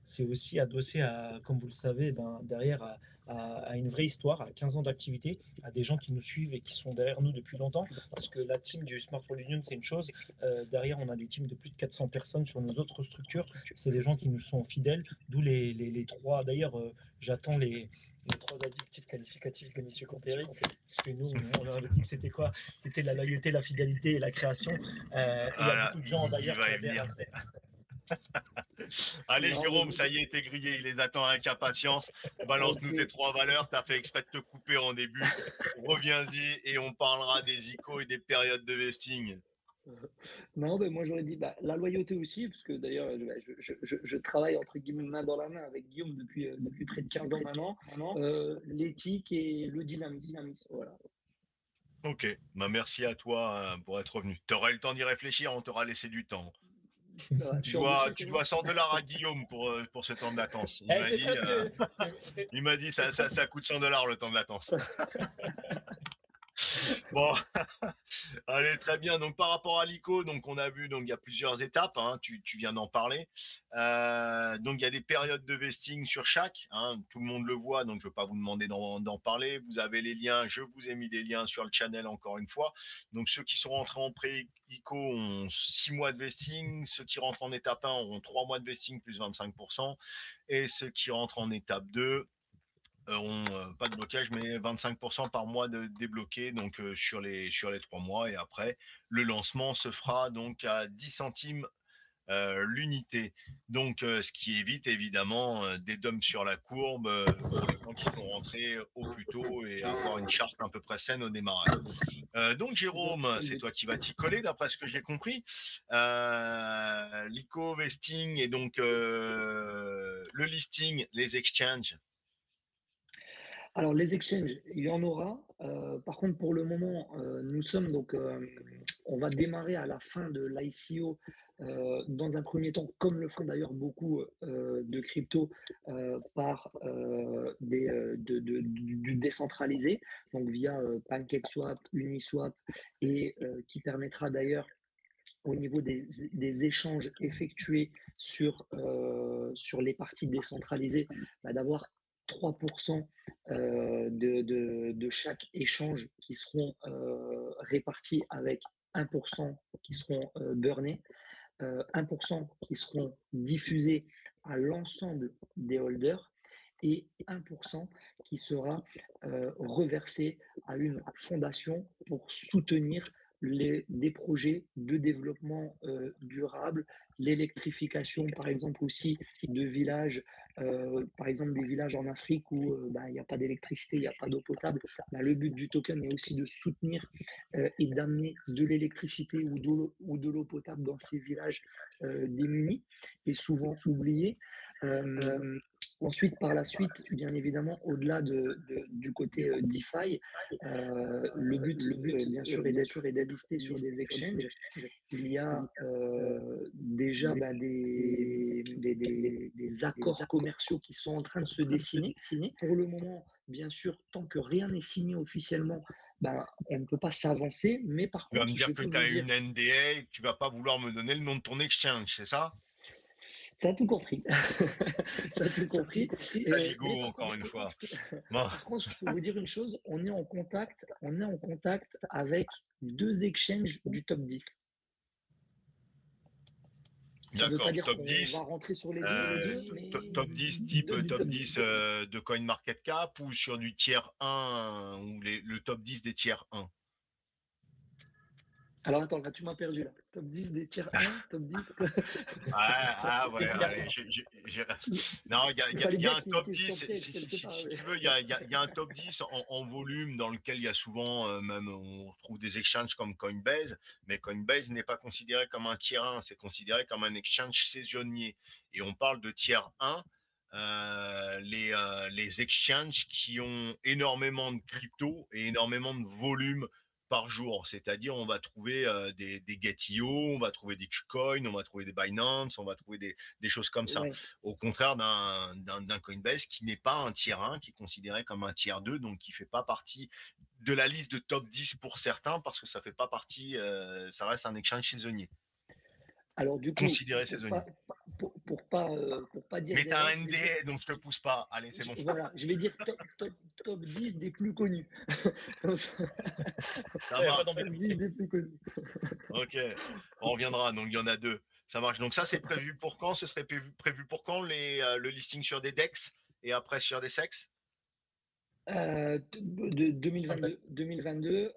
c'est aussi adossé à, comme vous le savez, derrière à une vraie histoire, à 15 ans d'activité, à des gens qui nous suivent et qui sont derrière nous depuis longtemps. Parce que la team du Smart World Union, c'est une chose. Derrière, on a des teams de plus de 400 personnes sur nos autres structures. C'est des gens qui nous sont fidèles, d'où les trois. D'ailleurs, j'attends les trois adjectifs qualificatifs de M. Contéry. Parce que nous, on a dit que c'était quoi? C'était la loyauté, la fidélité et la création. Il y a beaucoup de gens d'ailleurs qui adhèrent à ça. Allez, Jérôme, ça y est, t'es grillé, il les attend avec impatience. Balance-nous tes 3 valeurs, t'as fait exprès de te couper en début. Reviens-y et on parlera des ICO et des périodes de vesting. Non, moi j'aurais dit la loyauté aussi, parce que d'ailleurs je travaille entre guillemets main dans la main avec Guillaume depuis près de 15 ans maintenant. L'éthique et le dynamisme. Voilà. Ok, merci à toi pour être venu. Tu auras eu le temps d'y réfléchir, on t'aura laissé du temps. Tu dois 100 $ à Guillaume pour ce temps de latence. Il m'a dit ça coûte 100 $ le temps de latence. Bon, allez, très bien. Donc, par rapport à l'ICO, donc on a vu, donc il y a plusieurs étapes. Hein, tu viens d'en parler. Donc, il y a des périodes de vesting sur chaque. Hein, tout le monde le voit, donc je ne vais pas vous demander d'en parler. Vous avez les liens. Je vous ai mis des liens sur le channel encore une fois. Donc, ceux qui sont rentrés en pré-ICO ont 6 mois de vesting. Ceux qui rentrent en étape 1 auront 3 mois de vesting plus 25%. Et ceux qui rentrent en étape 2 ont pas de blocage, mais 25% par mois de débloqué donc sur les 3 mois. Et après, le lancement se fera donc à 10 centimes l'unité. Donc, ce qui évite évidemment des dumps sur la courbe pour les gens qui sont rentrés au plus tôt et avoir une charte à peu près saine au démarrage. Donc, Jérôme, c'est toi qui vas t'y coller d'après ce que j'ai compris. L'ICO vesting et donc le listing, les exchanges. Alors, les exchanges, il y en aura. Par contre, pour le moment, nous sommes donc, on va démarrer à la fin de l'ICO dans un premier temps, comme le font d'ailleurs beaucoup de crypto, par du décentralisé, donc via PancakeSwap, Uniswap, et qui permettra d'ailleurs au niveau des échanges effectués sur les parties décentralisées, d'avoir 3% de chaque échange qui seront répartis avec 1% qui seront burnés, 1% qui seront diffusés à l'ensemble des holders et 1% qui sera reversé à une fondation pour soutenir des projets de développement durable, l'électrification par exemple aussi de villages, par exemple des villages en Afrique où il n'y a pas d'électricité, il n'y a pas d'eau potable. Le but du token est aussi de soutenir et d'amener de l'électricité ou de l'eau potable dans ces villages démunis et souvent oubliés. Ensuite, par la suite, bien évidemment, au-delà du côté DeFi, le but, bien sûr, est d'être listé sur des exchanges. Il y a déjà des accords commerciaux qui sont en train de se dessiner. Pour le moment, bien sûr, tant que rien n'est signé officiellement, on ne peut pas s'avancer. Mais par Tu vas contre, me dire que tu as une NDA et que tu ne vas pas vouloir me donner le nom de ton exchange, c'est ça? Tu as tout compris. Tu as tout compris. Gigot, encore une fois. Par contre, je peux vous dire une chose, on est en contact avec 2 exchanges du top 10. Ça ne veut pas dire top qu'on 10, va rentrer sur les deux, mais top 10 type top 10 de CoinMarketCap ou sur du tiers 1 ou le top 10 des tiers 1? Alors attends, là tu m'as perdu là. Top 10 des tiers 1, top 10. Ouais, allez, non, il y a un top 10, si tu veux, il y a un top 10 en volume dans lequel il y a souvent, même on trouve des exchanges comme Coinbase, mais Coinbase n'est pas considéré comme un tiers 1, c'est considéré comme un exchange saisonnier. Et on parle de tiers 1, les exchanges qui ont énormément de crypto et énormément de volume par jour, c'est-à-dire on va trouver des Get.io, on va trouver des KuCoin, on va trouver des Binance, on va trouver des choses comme ça. Ouais. Au contraire d'un Coinbase qui n'est pas un tiers 1, qui est considéré comme un tiers 2, donc qui fait pas partie de la liste de top 10 pour certains, parce que ça fait pas partie, ça reste un exchange saisonnier. Alors du coup, considéré saisonnier. pour pas dire Mais des t'as un refs, je vais dire, NDA, donc je te pousse pas. Allez, c'est bon. voilà, je vais dire top 10 des plus connus. Ça Il n'y a pas marche. Top 10 d'ambiguïté. des plus connus. Ok. On reviendra. Donc, il y en a deux. Ça marche. Donc, ça, c'est prévu pour quand? Ce serait prévu pour quand le listing sur des DEX et après sur des sexes? De 2022,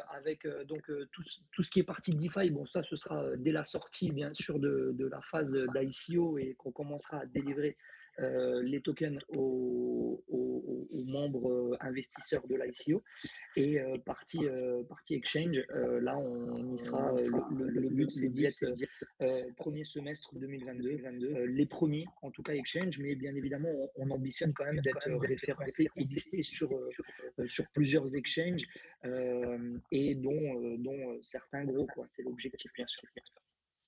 avec donc tout ce qui est partie DeFi, bon, ça, ce sera dès la sortie, bien sûr, de la phase d'ICO et qu'on commencera à délivrer les tokens aux membres investisseurs de l'ICO. Et partie exchange, là, on y sera. Le but, c'est d'y être premier semestre 2022, les premiers, en tout cas exchange, mais bien évidemment, on ambitionne quand même d'être référencé et listé sur plusieurs exchanges et dont certains gros, quoi. C'est l'objectif, bien sûr.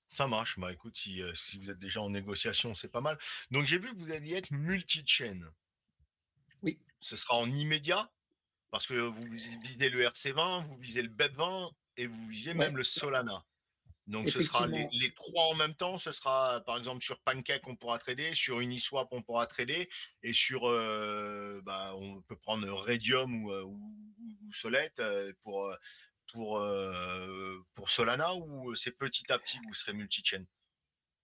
Ça marche. Bah, écoute, si vous êtes déjà en négociation, c'est pas mal. Donc, j'ai vu que vous alliez être multi-chain. Oui, Ce sera en immédiat parce que vous visez le RC20, vous visez le BEP20 et vous visez même ouais, le Solana. Donc, ce sera les, effectivement. les trois en même temps. Ce sera, par exemple, sur Pancake, on pourra trader, sur Uniswap, on pourra trader, et sur, on peut prendre Radium ou Solette pour Solana, ou c'est petit à petit que vous serez multi-chain.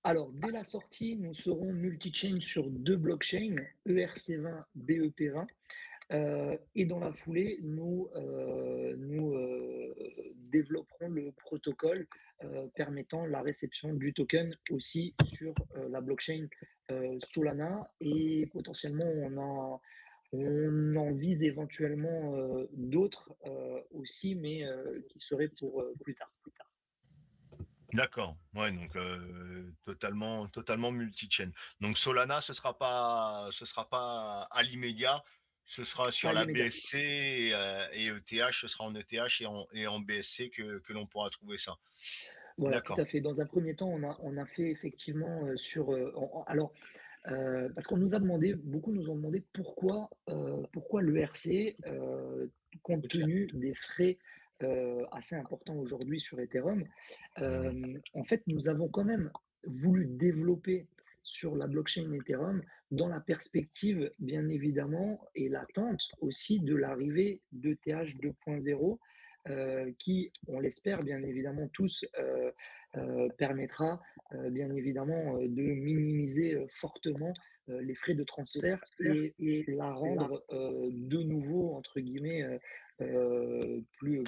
Alors, dès la sortie, nous serons multi-chain sur deux blockchains, ERC20, BEP20. Et dans la foulée, nous développerons le protocole permettant la réception du token aussi sur la blockchain Solana et potentiellement on en vise éventuellement d'autres aussi, mais qui seraient pour plus tard. D'accord. Ouais, donc totalement multi-chain. Donc Solana, ce sera pas à l'immédiat, ce sera Pas sur à la l'immédiat. BSC et ETH, ce sera en ETH et en BSC que l'on pourra trouver ça. Voilà, tout D'accord. à fait. Dans un premier temps, on a fait effectivement alors, parce qu'on nous a demandé, beaucoup nous ont demandé pourquoi le RC, compte tenu des frais assez importants aujourd'hui sur Ethereum. En fait, nous avons quand même voulu développer sur la blockchain Ethereum dans la perspective, bien évidemment, et l'attente aussi de l'arrivée d'ETH 2.0 qui, on l'espère bien évidemment tous, permettra bien évidemment de minimiser fortement les frais de transfert et la rendre de nouveau, entre guillemets,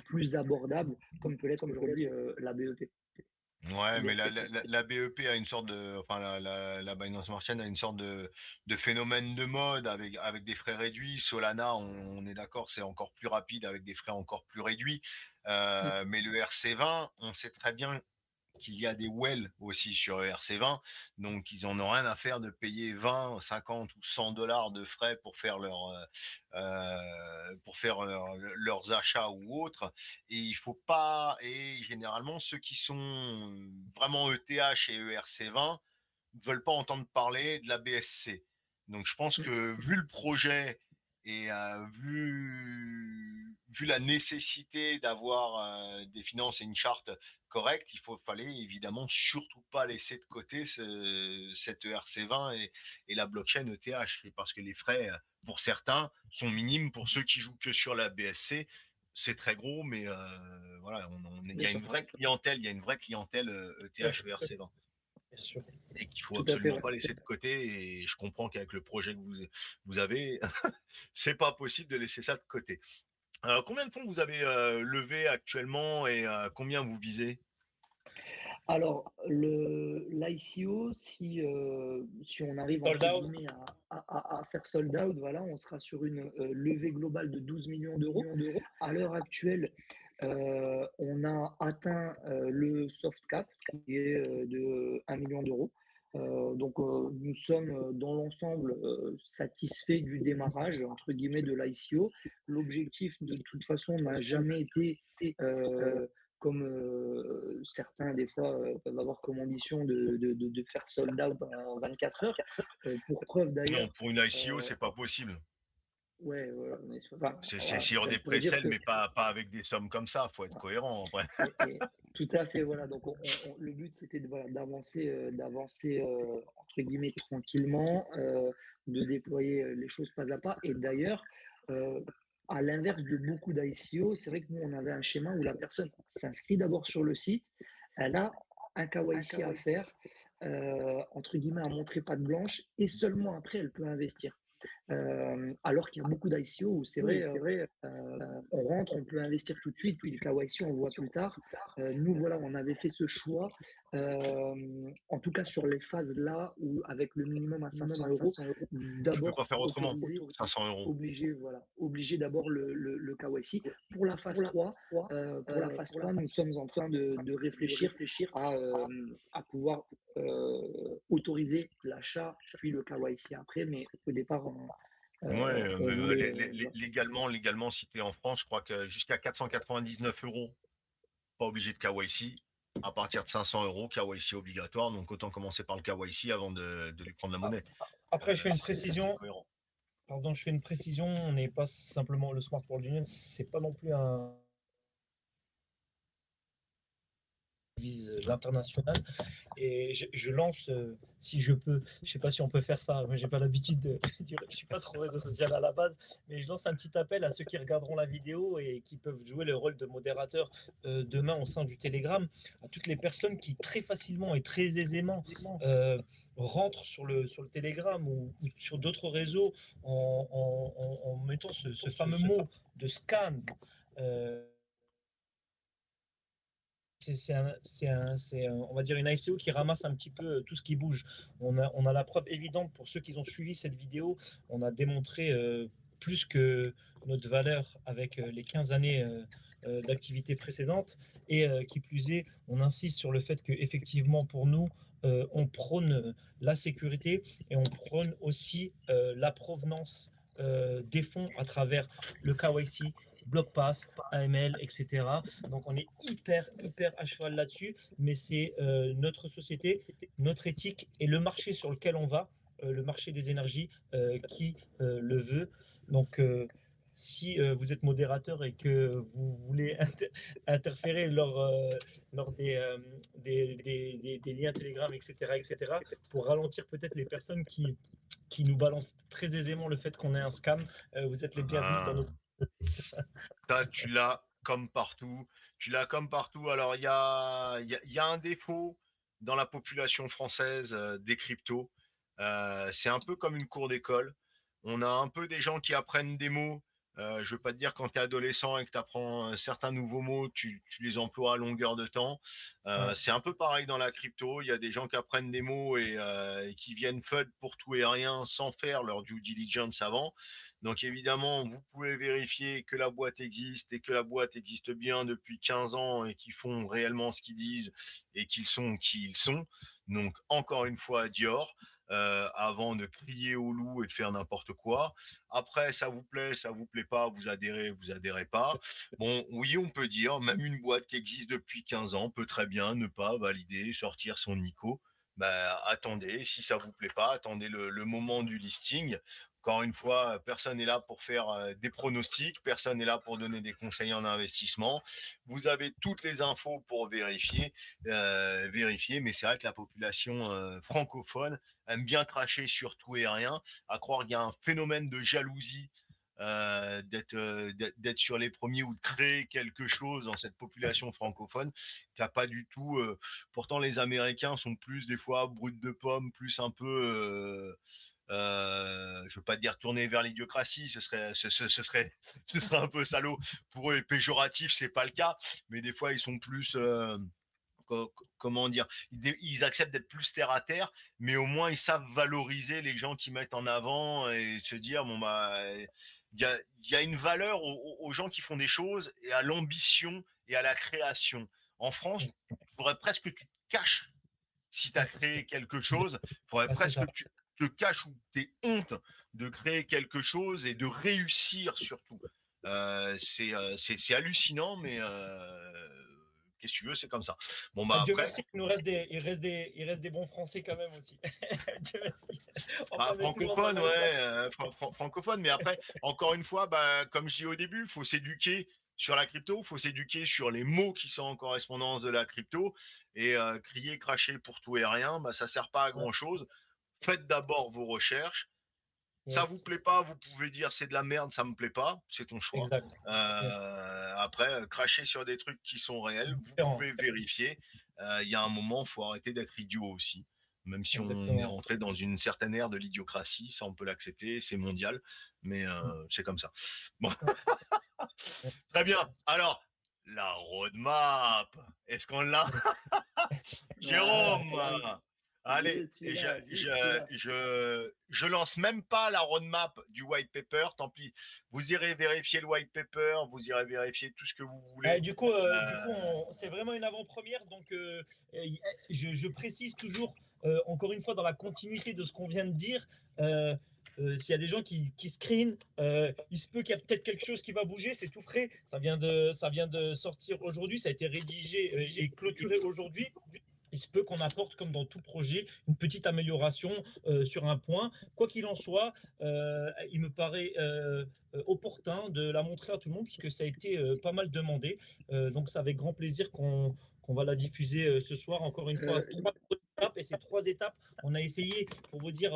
plus abordable, comme peut l'être aujourd'hui la BEP. Ouais, mais la, BSC, la, pardon. la la BEP a une sorte de, enfin la Binance Smart Chain a une sorte de phénomène de mode avec des frais réduits. Solana, on est d'accord, c'est encore plus rapide avec des frais encore plus réduits. Mm. Mais le RC20, on sait très bien qu'il y a des wells aussi sur ERC20, donc ils en ont rien à faire de payer 20, 50 ou 100 dollars de frais pour faire leurs achats ou autres. Et il faut pas, et généralement ceux qui sont vraiment ETH et ERC20 ne veulent pas entendre parler de la BSC. Donc je pense Mm. que vu le projet et vu la nécessité d'avoir des finances et une charte correcte, fallait évidemment surtout pas laisser de côté cette ERC20 et la blockchain ETH, parce que les frais, pour certains, sont minimes. Pour ceux qui jouent que sur la BSC, c'est très gros, mais voilà, il y Bien a sûr, une vraie clientèle ETH ERC20 Bien sûr. et qu'il faut tout à fait, absolument ouais. pas laisser de côté. Et je comprends qu'avec le projet que vous avez, c'est pas possible de laisser ça de côté. Combien de fonds vous avez levé actuellement et combien vous visez? Alors, l'ICO, si on arrive Sold entre out. guillemets à faire sold out, voilà, on sera sur une levée globale de 12 millions d'euros. À l'heure actuelle, on a atteint le soft cap qui est de 1 million d'euros. Donc, nous sommes dans l'ensemble satisfaits du démarrage, entre guillemets, de l'ICO. L'objectif, de toute façon, n'a jamais été, euh, comme certains, des fois, peuvent avoir comme ambition de faire sold out en 24 heures. Pour preuve Non, d'ailleurs, pour une ICO, euh, c'est pas possible. Ouais, voilà, enfin, C'est voilà, sur des on pourrait dire précelles, que mais pas avec des sommes comme ça. Faut être cohérent après. et tout à fait, voilà. Donc, le but, c'était voilà, d'avancer entre guillemets tranquillement, de déployer les choses pas à pas. Et d'ailleurs, euh, à l'inverse de beaucoup d'ICO, c'est vrai que nous, on avait un schéma où la personne s'inscrit d'abord sur le site, elle a un KYC à faire, entre guillemets, à montrer patte blanche, et seulement après, elle peut investir. Alors qu'il y a beaucoup d'ICO où c'est vrai, on rentre, on peut investir tout de suite, puis le KYC, on voit plus tard. Nous, voilà, on avait fait ce choix, en tout cas sur les phases là, où avec le minimum à 500 euros, Tu peux pas d'abord faire autrement. autoriser, 500 euros. obliger d'abord le KYC. Pour la phase 3, nous sommes en train de réfléchir à pouvoir autoriser l'achat, puis le KYC après, mais au départ, Ouais, on mais voulait. légalement, si tu es en France, je crois que jusqu'à 499 euros, pas obligé de KYC. À partir de 500 euros, KYC obligatoire. Donc autant commencer par le KYC avant de lui prendre la monnaie. Après, je fais une C'est précision. cohérent. Pardon, je fais une précision. On n'est pas simplement le Smart World Union, c'est pas non plus un vise l'international. Et je lance, si je peux, je sais pas si on peut faire ça, moi j'ai pas l'habitude de je suis pas trop réseau social à la base, mais je lance un petit appel à ceux qui regarderont la vidéo et qui peuvent jouer le rôle de modérateur demain au sein du Telegram, à toutes les personnes qui très facilement et très aisément rentrent sur le Telegram ou sur d'autres réseaux en mettant ce fameux mot de scan. Euh, on va dire une ICO qui ramasse un petit peu tout ce qui bouge. On a la preuve évidente pour ceux qui ont suivi cette vidéo. On a démontré plus que notre valeur avec les 15 années d'activité précédente. Et qui plus est, on insiste sur le fait que effectivement pour nous, on prône la sécurité et on prône aussi la provenance des fonds à travers le KYC, BlockPass, AML, etc. Donc on est hyper à cheval là-dessus, mais c'est notre société, notre éthique et le marché sur lequel on va, le marché des énergies qui le veut. Donc si vous êtes modérateur et que vous voulez interférer lors des liens Telegram, etc., pour ralentir peut-être les personnes qui nous balancent très aisément le fait qu'on est un scam, vous êtes les bienvenus dans Ah. notre... Ça, tu l'as comme partout. Tu l'as comme partout. Alors, il y a un défaut dans la population française des cryptos. C'est un peu comme une cour d'école. On a un peu des gens qui apprennent des mots. Je veux pas te dire quand tu es adolescent et que tu apprends certains nouveaux mots, tu les emploies à longueur de temps. Ouais. C'est un peu pareil dans la crypto. Il y a des gens qui apprennent des mots et qui viennent FUD pour tout et rien sans faire leur due diligence avant. Donc évidemment, vous pouvez vérifier que la boîte existe et que la boîte existe bien depuis 15 ans et qu'ils font réellement ce qu'ils disent et qu'ils sont qui ils sont. Donc encore une fois, Dior, avant de crier au loup et de faire n'importe quoi. Après, ça vous plaît pas, vous adhérez pas. Bon, oui, on peut dire, même une boîte qui existe depuis 15 ans peut très bien ne pas valider, sortir son ICO. Bah, attendez, si ça vous plaît pas, attendez le moment du listing. Encore une fois, personne n'est là pour faire des pronostics, personne n'est là pour donner des conseils en investissement. Vous avez toutes les infos pour vérifier, mais c'est vrai que la population francophone aime bien cracher sur tout et rien, à croire qu'il y a un phénomène de jalousie d'être sur les premiers ou de créer quelque chose dans cette population francophone qui a pas du tout. Pourtant, les Américains sont plus des fois bruts de pommes, plus un peu. Je veux pas dire tourner vers l'idiocratie, ce serait un peu salaud pour eux et péjoratif, c'est pas le cas, mais des fois ils sont plus comment dire, ils acceptent d'être plus terre à terre, mais au moins ils savent valoriser les gens qui mettent en avant et se dire bon bah il y a une valeur aux gens qui font des choses et à l'ambition et à la création. En France, il faudrait presque que tu te caches si tu as créé quelque chose, il faudrait Ouais, c'est presque ça. que tu te caches ou tu aies honte de créer quelque chose et de réussir surtout. C'est hallucinant, mais qu'est-ce que tu veux, c'est comme ça. Bon, bah Dieu après, merci, il reste des bons Français quand même aussi. Dieu merci. On ah, va mettre tout le monde dans le francophone, même sac. ouais, francophone, mais après, encore une fois, bah, comme je dis au début, il faut s'éduquer sur la crypto, il faut s'éduquer sur les mots qui sont en correspondance de la crypto, et crier, cracher pour tout et rien, bah, ça sert pas à Ouais. grand chose. Faites d'abord vos recherches. Ça vous Yes, plaît pas, vous pouvez dire c'est de la merde, ça me plaît pas, c'est ton choix. exact. Yes. Après, cracher sur des trucs qui sont réels, vous Différent. pouvez vérifier. Il y a un moment, faut arrêter d'être idiot aussi. Même si on est Exactement. rentré dans une certaine ère de l'idiocratie, ça on peut l'accepter, c'est mondial, mais c'est comme ça. Bon, très bien. Alors, la roadmap, est-ce qu'on l'a? Jérôme, allez, Je suis là, je suis là. je lance même pas la roadmap du white paper, tant pis. Vous irez vérifier le white paper, vous irez vérifier tout ce que vous voulez. C'est vraiment une avant-première. Donc, je précise toujours, encore une fois, dans la continuité de ce qu'on vient de dire, s'il y a des gens qui screenent, il se peut qu'il y a peut-être quelque chose qui va bouger. C'est tout frais. Ça vient de sortir aujourd'hui. Ça a été rédigé et clôturé aujourd'hui. Il se peut qu'on apporte, comme dans tout projet, une petite amélioration sur un point. Quoi qu'il en soit, il me paraît opportun de la montrer à tout le monde puisque ça a été pas mal demandé. Donc, c'est avec grand plaisir qu'on va la diffuser ce soir. Encore une fois, 3 étapes. Et ces 3 étapes, on a essayé, pour vous dire,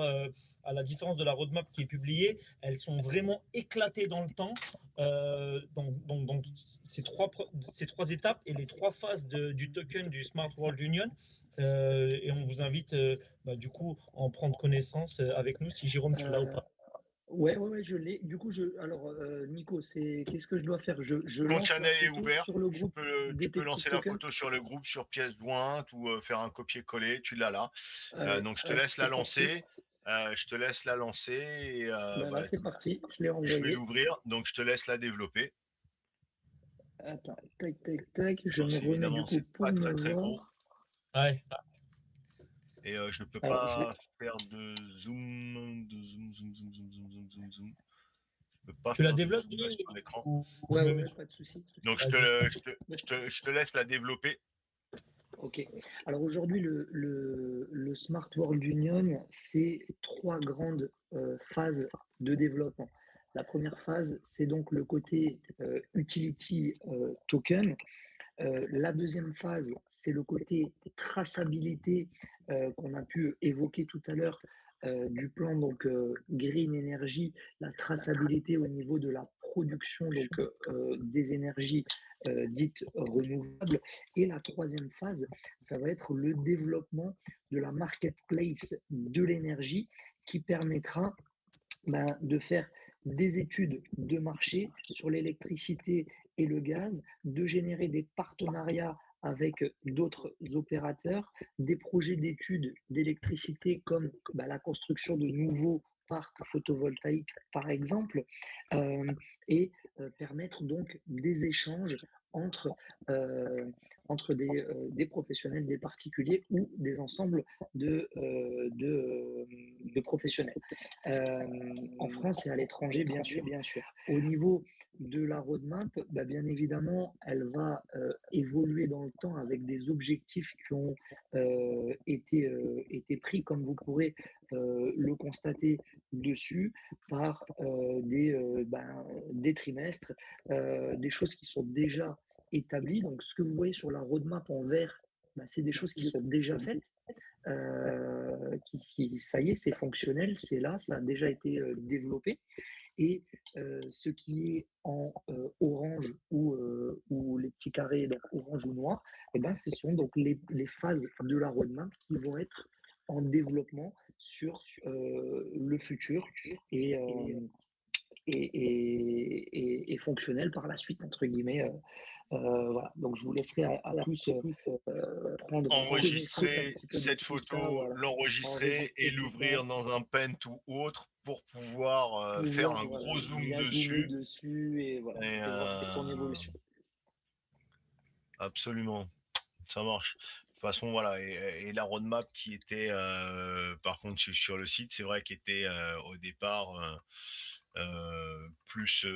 à la différence de la roadmap qui est publiée, elles sont vraiment éclatées dans le temps. Donc ces 3 étapes et les 3 phases du token du Smart World Union. Et on vous invite du coup à en prendre connaissance avec nous. Si Jérôme, tu l'as ou pas. Ouais, je l'ai. Du coup, alors, Nico, qu'est-ce que je dois faire? Je Ton lance la channel est photo ouvert. sur le groupe Tu peux Detective lancer la Token. photo sur le groupe, sur pièce jointe ou faire un copier-coller. Tu l'as là. Allez, Donc je te hop, laisse la c'est parti. lancer. Je te laisse la lancer et Ben là, bah, c'est écoute, parti. Je l'ai je vais envoyé. l'ouvrir. Donc je te laisse la développer. Attends, tac. Je Alors, me remets du évidemment, coup c'est pour pas me très très gros. voir. Ouais. Et je ne peux Alors, pas faire de zoom, zoom. Je peux pas Tu la faire de développes, zoom sur l'écran. ou je me mets ouais, dessus. pas de souci. Donc Vas-y. je te laisse la développer. Ok. Alors aujourd'hui, le Smart World Union, c'est 3 grandes phases de développement. La première phase, c'est donc le côté utility token. La deuxième phase, c'est le côté traçabilité qu'on a pu évoquer tout à l'heure du plan donc Green Energy, la traçabilité au niveau de la production donc des énergies dites renouvelables. Et la troisième phase, ça va être le développement de la marketplace de l'énergie qui permettra de faire des études de marché sur l'électricité et le gaz, de générer des partenariats avec d'autres opérateurs, des projets d'études d'électricité comme la construction de nouveaux parcs photovoltaïques, par exemple, euh, et permettre donc des échanges entre, euh, entre des professionnels, des particuliers ou des ensembles de professionnels. En France et à l'étranger, bien sûr. Au niveau de la roadmap, bien évidemment, elle va évoluer dans le temps avec des objectifs qui ont été pris, comme vous pourrez le constater dessus, par des trimestres, des choses qui sont déjà établies. Donc, ce que vous voyez sur la roadmap en vert, c'est des choses qui sont déjà faites. Ça y est, c'est fonctionnel, c'est là, ça a déjà été développé. Et ce qui est en orange ou les petits carrés, donc orange ou noir, ce sont donc les phases de la roadmap qui vont être en développement sur le futur et, et fonctionnel par la suite, entre guillemets. Voilà. Donc je vous laisserai à tous prendre connaissance un Enregistrer petit peu de cette tout ça, photo, voilà. l'enregistrer et Enregistrer tout ça, l'ouvrir dans un Paint ou autre pour pouvoir faire pouvoir un voilà, gros zoom bien zoomer dessus. dessus et voilà, Et et voir son évolution. absolument, ça marche. De toute façon, voilà. Et la roadmap qui était, par contre, sur le site, c'est vrai qu'elle était au départ plus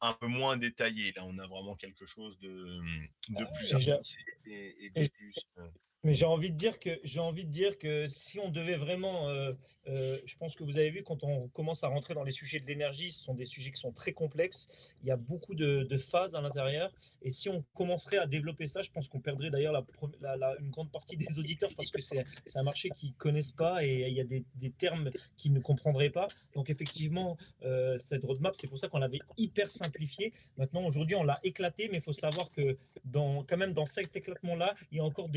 un peu moins détaillé. Là, on a vraiment quelque chose de plus Et j'ai- avancé et de et plus. Mais j'ai envie de dire que si on devait vraiment, je pense que vous avez vu quand on commence à rentrer dans les sujets de l'énergie, ce sont des sujets qui sont très complexes. Il y a beaucoup de phases à l'intérieur. Et si on commencerait à développer ça, je pense qu'on perdrait d'ailleurs une grande partie des auditeurs parce que c'est un marché qu'ils connaissent pas et il y a des termes qu'ils ne comprendraient pas. Donc effectivement, cette roadmap, c'est pour ça qu'on l'avait hyper simplifiée. Maintenant, aujourd'hui, on l'a éclaté, mais il faut savoir que quand même dans cet éclatement-là, il y a encore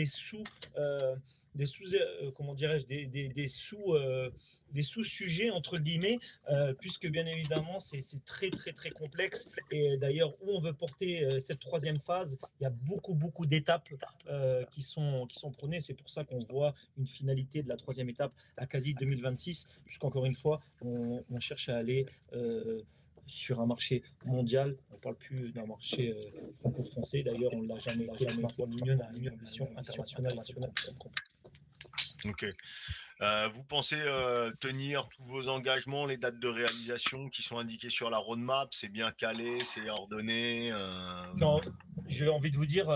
comment dirais-je, des sous-sujets entre guillemets, puisque bien évidemment c'est très très très complexe. Et d'ailleurs, où on veut porter cette troisième phase, il y a beaucoup d'étapes qui sont prônées. C'est pour ça qu'on voit une finalité de la troisième étape à quasi 2026, puisqu'encore une fois, on cherche à aller sur un marché mondial. On ne parle plus d'un marché franco-français. D'ailleurs, on ne l'a jamais été. Le Smart World Union a une ambition internationale. Ok. Vous pensez tenir tous vos engagements, les dates de réalisation qui sont indiquées sur la roadmap? C'est bien calé, c'est ordonné. J'ai envie de vous dire,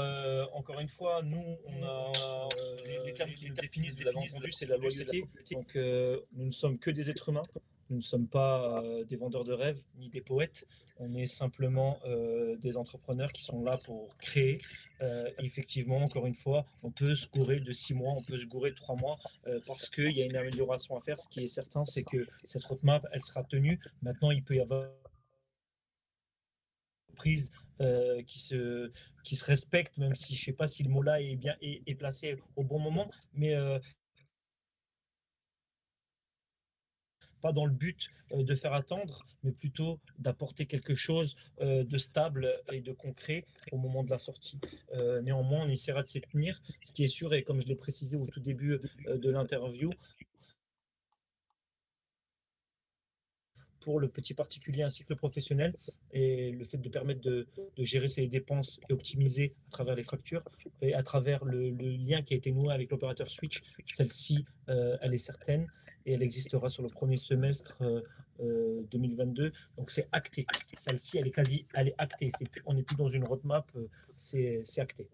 encore une fois, nous, on a les termes qui nous définissent, vous l'avez entendu, c'est la loyauté. Donc, nous ne sommes que des êtres humains. Nous ne sommes pas des vendeurs de rêves ni des poètes. On est simplement des entrepreneurs qui sont là pour créer. Effectivement, encore une fois, on peut se gourer de 6 mois, on peut se gourer de 3 mois parce qu'il y a une amélioration à faire. Ce qui est certain, c'est que cette roadmap, elle sera tenue. Maintenant, il peut y avoir prise qui se respecte, même si je ne sais pas si le mot-là est placé au bon moment, mais pas dans le but de faire attendre, mais plutôt d'apporter quelque chose de stable et de concret au moment de la sortie. Néanmoins, on essaiera de s'y tenir. Ce qui est sûr, et comme je l'ai précisé au tout début de l'interview, pour le petit particulier ainsi que le professionnel, et le fait de permettre de gérer ses dépenses et optimiser à travers les factures et à travers le lien qui a été noué avec l'opérateur Switch. Celle-ci, elle est certaine et elle existera sur le premier semestre 2022. Donc c'est acté. Celle-ci, elle est actée. On n'est plus dans une roadmap, c'est acté.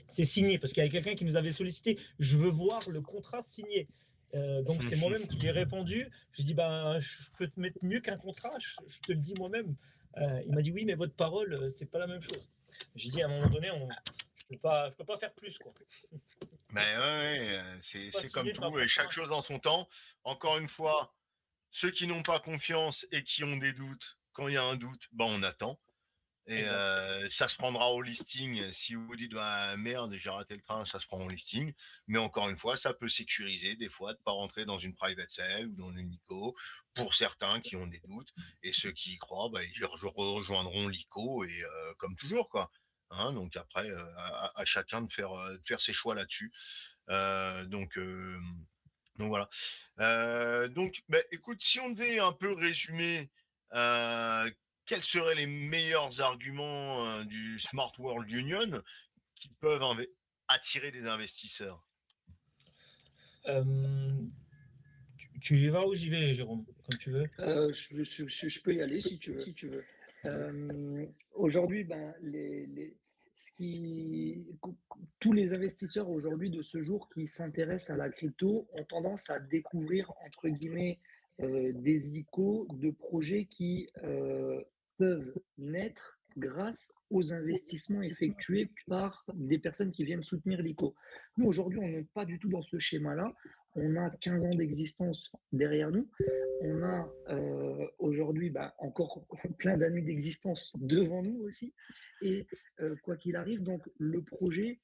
C'est signé parce qu'il y avait quelqu'un qui nous avait sollicité. Je veux voir le contrat signé. Donc c'est moi-même qui lui ai répondu. Je dis ben je peux te mettre mieux qu'un contrat, je te le dis moi-même. Il m'a dit oui, mais votre parole, c'est pas la même chose. J'ai dit à un moment donné, je peux pas faire plus quoi. Ben ouais, c'est comme tout, et chaque chose en son temps. Encore une fois, ceux qui n'ont pas confiance et qui ont des doutes, quand il y a un doute, ben on attend. Et ça se prendra au listing. Si vous dites ah, merde, j'ai raté le train, ça se prend au listing. Mais encore une fois, ça peut sécuriser des fois de ne pas rentrer dans une private sale ou dans une ICO pour certains qui ont des doutes. Et ceux qui y croient, bah, ils rejoindront l'ICO et comme toujours, quoi. Hein, donc après, à chacun de faire ses choix là-dessus. Donc voilà. Donc, bah, écoute, si on devait un peu résumer, quels seraient les meilleurs arguments du Smart World Union qui peuvent attirer des investisseurs? Tu y vas ou j'y vais, Jérôme, comme tu veux. Je peux y aller si tu veux. Aujourd'hui, ben, tous les investisseurs aujourd'hui de ce jour qui s'intéressent à la crypto ont tendance à découvrir, entre guillemets, des ICO de projets qui peuvent naître grâce aux investissements effectués par des personnes qui viennent soutenir l'ICO. Nous, aujourd'hui, on n'est pas du tout dans ce schéma-là. On a 15 ans d'existence derrière nous. On a aujourd'hui encore plein d'années d'existence devant nous aussi. Et quoi qu'il arrive, donc le projet,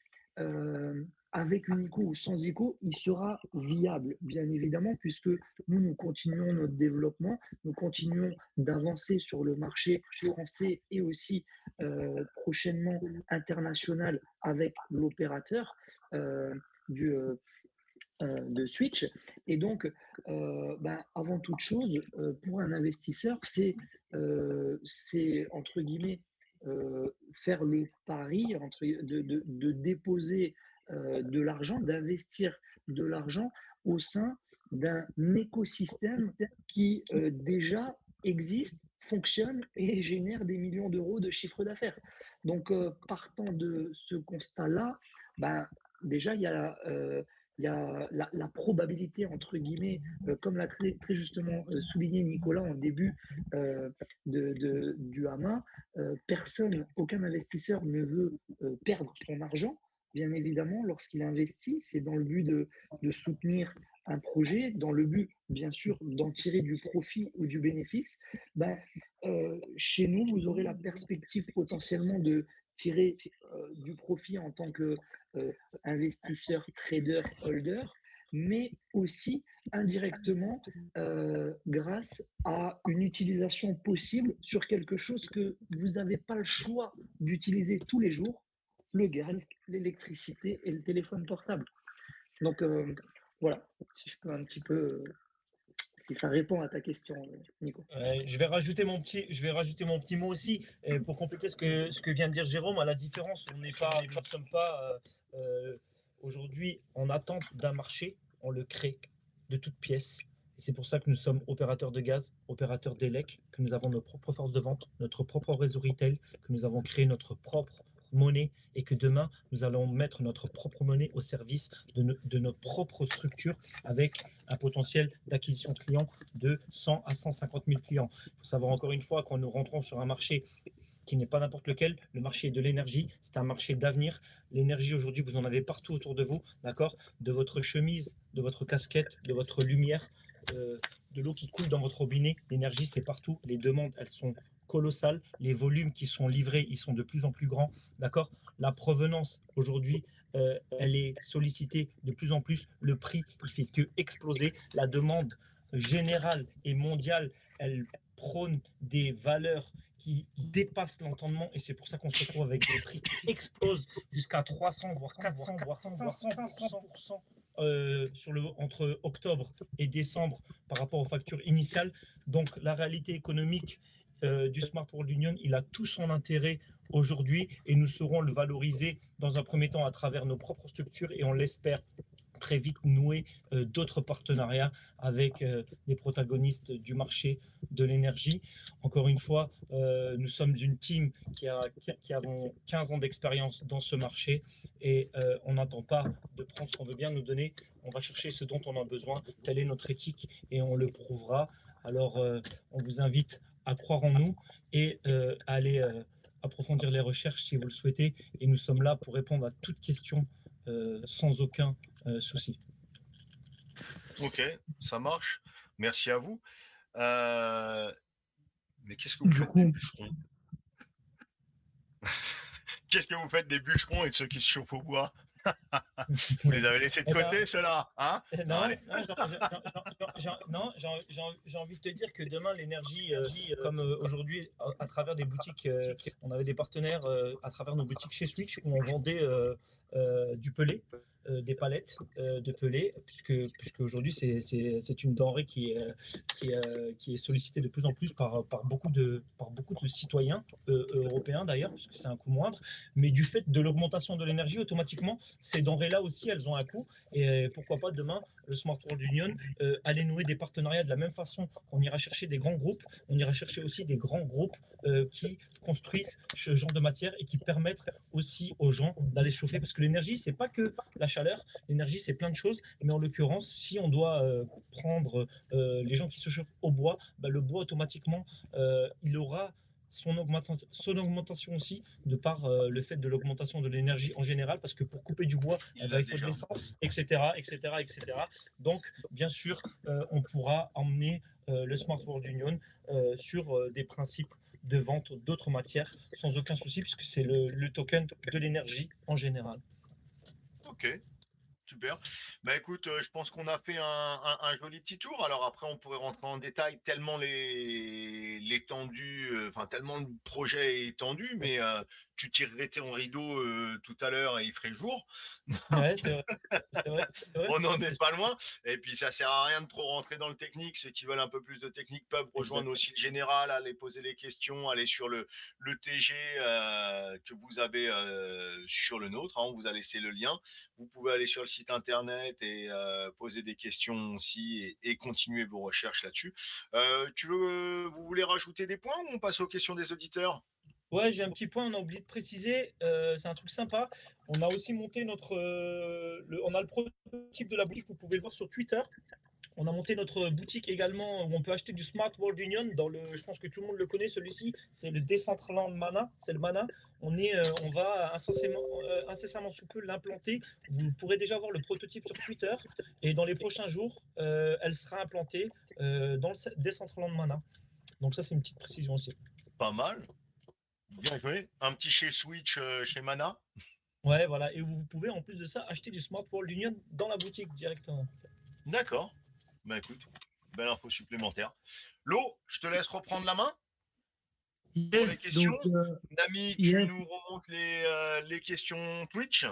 avec une ICO ou sans ICO, il sera viable, bien évidemment, puisque nous continuons notre développement, nous continuons d'avancer sur le marché français et aussi prochainement international avec l'opérateur du de Switch. Et donc, avant toute chose, pour un investisseur, c'est entre guillemets, faire le pari de déposer de l'argent, d'investir de l'argent au sein d'un écosystème qui déjà existe, fonctionne et génère des millions d'euros de chiffre d'affaires. Donc, partant de ce constat-là, ben, déjà, il y a la probabilité, entre guillemets, comme l'a très justement souligné Nicolas en début du HAMA, personne, aucun investisseur ne veut perdre son argent. Bien évidemment, lorsqu'il investit, c'est dans le but de soutenir un projet, dans le but, bien sûr, d'en tirer du profit ou du bénéfice. Ben, chez nous, vous aurez la perspective potentiellement de tirer du profit en tant qu'investisseur, trader, holder, mais aussi indirectement grâce à une utilisation possible sur quelque chose que vous n'avez pas le choix d'utiliser tous les jours, le gaz, l'électricité et le téléphone portable. Donc voilà, si je peux un petit peu, si ça répond à ta question, Nico. Je vais rajouter mon petit mot aussi pour compléter ce que vient de dire Jérôme. À la différence, nous ne sommes pas aujourd'hui en attente d'un marché, on le crée de toutes pièces. Et c'est pour ça que nous sommes opérateurs de gaz, opérateurs d'élec, que nous avons nos propres forces de vente, notre propre réseau retail, que nous avons créé notre propre monnaie et que demain, nous allons mettre notre propre monnaie au service de notre propre structure avec un potentiel d'acquisition de clients de 100 à 150 000 clients. Il faut savoir encore une fois, quand nous rentrons sur un marché qui n'est pas n'importe lequel, le marché de l'énergie, c'est un marché d'avenir. L'énergie aujourd'hui, vous en avez partout autour de vous, d'accord? De votre chemise, de votre casquette, de votre lumière, de l'eau qui coule dans votre robinet. L'énergie, c'est partout. Les demandes, elles sont colossales. Les volumes qui sont livrés, ils sont de plus en plus grands, d'accord? La provenance, aujourd'hui, elle est sollicitée de plus en plus. Le prix, il fait que exploser. La demande générale et mondiale, elle prône des valeurs qui dépassent l'entendement et c'est pour ça qu'on se retrouve avec des prix qui explosent jusqu'à 300, voire 400, voire 500% entre octobre et décembre par rapport aux factures initiales. Donc la réalité économique du Smart World Union, il a tout son intérêt aujourd'hui et nous saurons le valoriser dans un premier temps à travers nos propres structures et on l'espère très vite nouer d'autres partenariats avec les protagonistes du marché de l'énergie. Encore une fois, nous sommes une team qui avons 15 ans d'expérience dans ce marché et on n'attend pas de prendre ce qu'on veut bien nous donner. On va chercher ce dont on a besoin. Telle est notre éthique et on le prouvera. Alors, on vous invite à croire en nous et à aller approfondir les recherches si vous le souhaitez. Et nous sommes là pour répondre à toute question sans aucun souci. Ok, ça marche. Merci à vous. Mais qu'est-ce que vous faites des bûcherons? Qu'est-ce que vous faites des bûcherons et de ceux qui se chauffent au bois? Vous les avez laissés de côté, ceux-là, hein? Non, j'ai envie de te dire que demain, l'énergie, comme aujourd'hui, à travers des boutiques, on avait des partenaires à travers nos boutiques chez Switch où on vendait du pelé, des palettes de pelé, puisque aujourd'hui, c'est une denrée qui est sollicitée de plus en plus par beaucoup de citoyens européens d'ailleurs, puisque c'est un coût moindre. Mais du fait de l'augmentation de l'énergie, automatiquement, ces denrées-là aussi, elles ont un coût. Et pourquoi pas demain, le Smart World Union aller nouer des partenariats de la même façon qu'on ira chercher des grands groupes, on ira chercher aussi des grands groupes qui construisent ce genre de matière et qui permettent aussi aux gens d'aller se chauffer. Parce que l'énergie, c'est pas que la chaleur, l'énergie, c'est plein de choses. Mais en l'occurrence, si on doit prendre les gens qui se chauffent au bois, bah, le bois, automatiquement, il aura son augmentation aussi de par le fait de l'augmentation de l'énergie en général, parce que pour couper du bois, il faut de l'essence, etc., etc., etc. Donc, bien sûr, on pourra emmener le Smart World Union sur des principes de vente d'autres matières sans aucun souci, puisque c'est le token de l'énergie en général. Ok. Super. Bah écoute, je pense qu'on a fait un joli petit tour. Alors après, on pourrait rentrer en détail tellement l'étendue, enfin tellement le projet est étendu, mais tu tirerais ton rideau tout à l'heure et il ferait jour. Ouais, c'est vrai. C'est vrai. On n'en est pas loin. Et puis ça sert à rien de trop rentrer dans le technique. Ceux qui veulent un peu plus de technique peuvent rejoindre aussi le général, aller poser les questions, aller sur le TG que vous avez sur le nôtre. Hein, on vous a laissé le lien. Vous pouvez aller sur le site internet et poser des questions aussi et continuer vos recherches là-dessus. Vous voulez rajouter des points ou on passe aux questions des auditeurs? Ouais, j'ai un petit point, on a oublié de préciser, c'est un truc sympa. On a aussi monté on a le prototype de la boutique, vous pouvez le voir sur Twitter. On a monté notre boutique également où on peut acheter du Smart World Union. Je pense que tout le monde le connaît, celui-ci, c'est le Decentraland Mana. C'est le Mana. On va incessamment sous peu l'implanter. Vous pourrez déjà voir le prototype sur Twitter. Et dans les prochains jours, elle sera implantée dans le Decentraland Mana. Donc ça, c'est une petite précision aussi. Pas mal. Bien joué. Un petit chez Switch, chez Mana. Ouais, voilà. Et vous pouvez en plus de ça acheter du Smart World Union dans la boutique directement. D'accord. Bah écoute, belle info supplémentaire. Lo, je te laisse reprendre la main pour les questions. Nami, tu nous remontes les questions Twitch.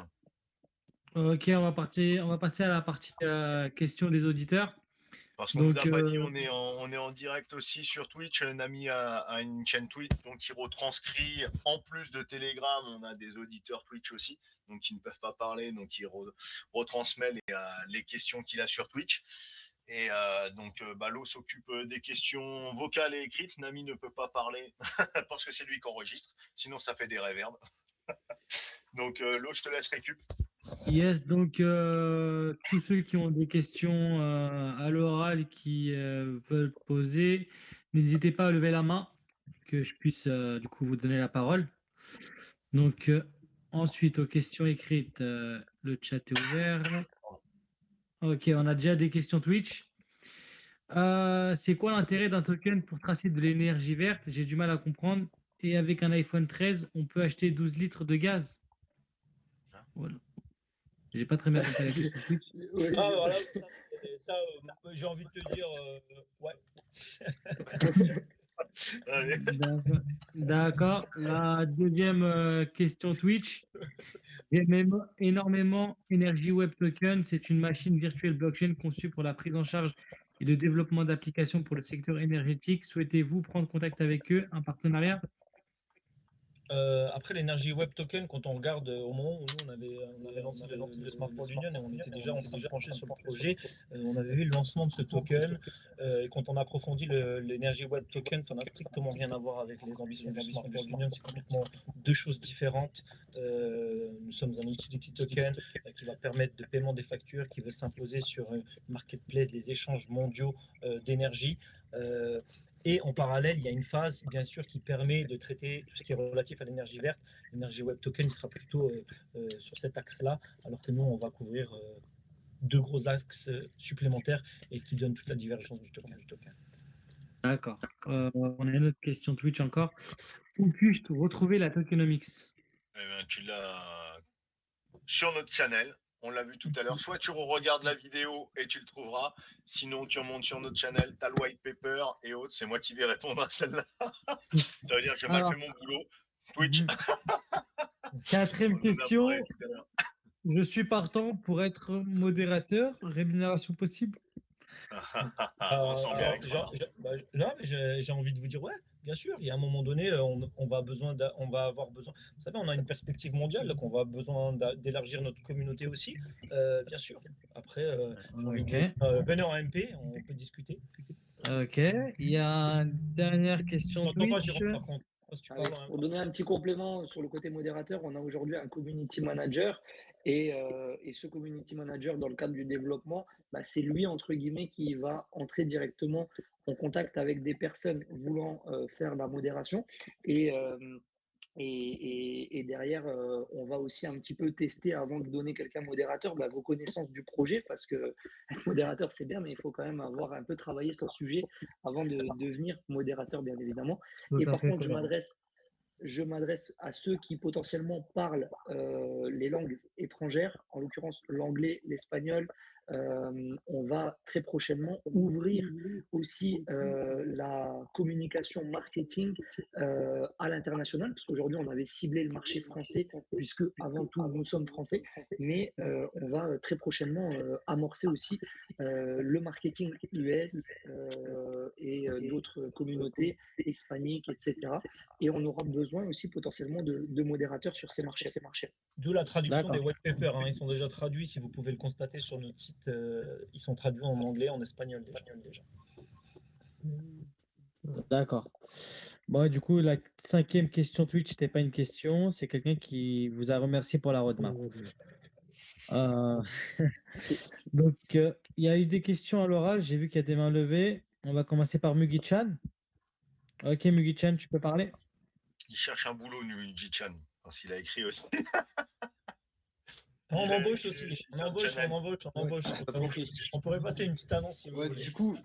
Ok, on va passer à la partie questions des auditeurs. Parce qu'on nous a pas dit, on est en direct aussi sur Twitch. Nami a une chaîne Twitch, donc il retranscrit en plus de Telegram. On a des auditeurs Twitch aussi, donc qui ne peuvent pas parler, donc il retransmet les questions qu'il a sur Twitch. Et donc Lo s'occupe des questions vocales et écrites. Nami ne peut pas parler parce que c'est lui qui enregistre, sinon ça fait des réverbes. Donc Lo, je te laisse récup. Yes, donc tous ceux qui ont des questions à l'oral qui veulent poser, n'hésitez pas à lever la main, que je puisse du coup vous donner la parole. Donc ensuite aux questions écrites, le chat est ouvert. Ok, on a déjà des questions Twitch. C'est quoi l'intérêt d'un token pour tracer de l'énergie verte? J'ai du mal à comprendre. Et avec un iPhone 13, on peut acheter 12 litres de gaz. Voilà. J'ai pas très bien compris la question Twitch. Voilà, ça j'ai envie de te dire, ouais. D'accord. La deuxième question Twitch. J'aime énormément Energy Web Token. C'est une machine virtuelle blockchain conçue pour la prise en charge et le développement d'applications pour le secteur énergétique. Souhaitez-vous prendre contact avec eux, un partenariat? Après l'énergie web token, quand on regarde au moment où nous on avait lancé le Smart World Union et on était déjà en train de pencher sur le projet, on avait vu le lancement de ce token. Et quand on approfondit l'énergie web token, ça n'a strictement rien à voir avec les ambitions du Smart World Union. C'est complètement deux choses différentes. Nous sommes un utility token qui va permettre de paiement des factures, qui veut s'imposer sur une marketplace des échanges mondiaux d'énergie. Et en parallèle, il y a une phase, bien sûr, qui permet de traiter tout ce qui est relatif à l'énergie verte. L'énergie web token sera plutôt sur cet axe-là, alors que nous, on va couvrir deux gros axes supplémentaires et qui donnent toute la divergence du token. D'accord. On a une autre question Twitch encore. Où puis-je retrouver la tokenomics? Eh ben, tu l'as sur notre channel. On l'a vu tout à l'heure. Soit tu regardes la vidéo et tu le trouveras. Sinon, tu remontes sur notre channel. Tu as le white paper et autres. C'est moi qui vais répondre à celle-là. Ça veut dire que j'ai mal fait mon boulot. Twitch. Quatrième question. Je suis partant pour être modérateur. Rémunération possible? J'ai envie de vous dire, ouais, bien sûr. Il y a un moment donné, on va avoir besoin. Vous savez, on a une perspective mondiale, donc on va besoin d'élargir notre communauté aussi, bien sûr. Après, venez en MP, on peut discuter. Ok. Il y a une dernière question Twitch. Par contre. Pour donner un petit complément sur le côté modérateur, on a aujourd'hui un community manager et ce community manager, dans le cadre du développement, c'est lui, entre guillemets, qui va entrer directement en contact avec des personnes voulant faire la modération. Et derrière, on va aussi un petit peu tester, avant de donner quelqu'un modérateur, vos connaissances du projet, parce que être modérateur, c'est bien, mais il faut quand même avoir un peu travaillé sur le sujet avant de devenir modérateur, bien évidemment. Et par contre, je m'adresse à ceux qui potentiellement parlent les langues étrangères, en l'occurrence l'anglais, l'espagnol. On va très prochainement ouvrir aussi la communication marketing à l'international, parce qu'aujourd'hui on avait ciblé le marché français, puisque avant tout nous sommes français, mais on va très prochainement amorcer aussi le marketing US et d'autres communautés hispaniques, etc. Et on aura besoin aussi potentiellement de modérateurs sur ces marchés. D'où la traduction des white papers. Ils sont déjà traduits, si vous pouvez le constater sur notre site. Ils sont traduits en anglais, en espagnol déjà. D'accord. Bon, du coup, la 5e question Twitch, c'était pas une question, c'est quelqu'un qui vous a remercié pour la roadmap. Euh, donc, il y a eu des questions à l'oral, j'ai vu qu'il y a des mains levées. On va commencer par Mugi-chan. Ok, Mugi-chan, tu peux parler? Il cherche un boulot, Nuji-chan. Parce qu'il a écrit aussi. On Il a embauche écrit aussi. aussi On sur le embauche, channel. on embauche. Pas compris. On pourrait passer une petite annonce si vous Ouais, voulez. du coup,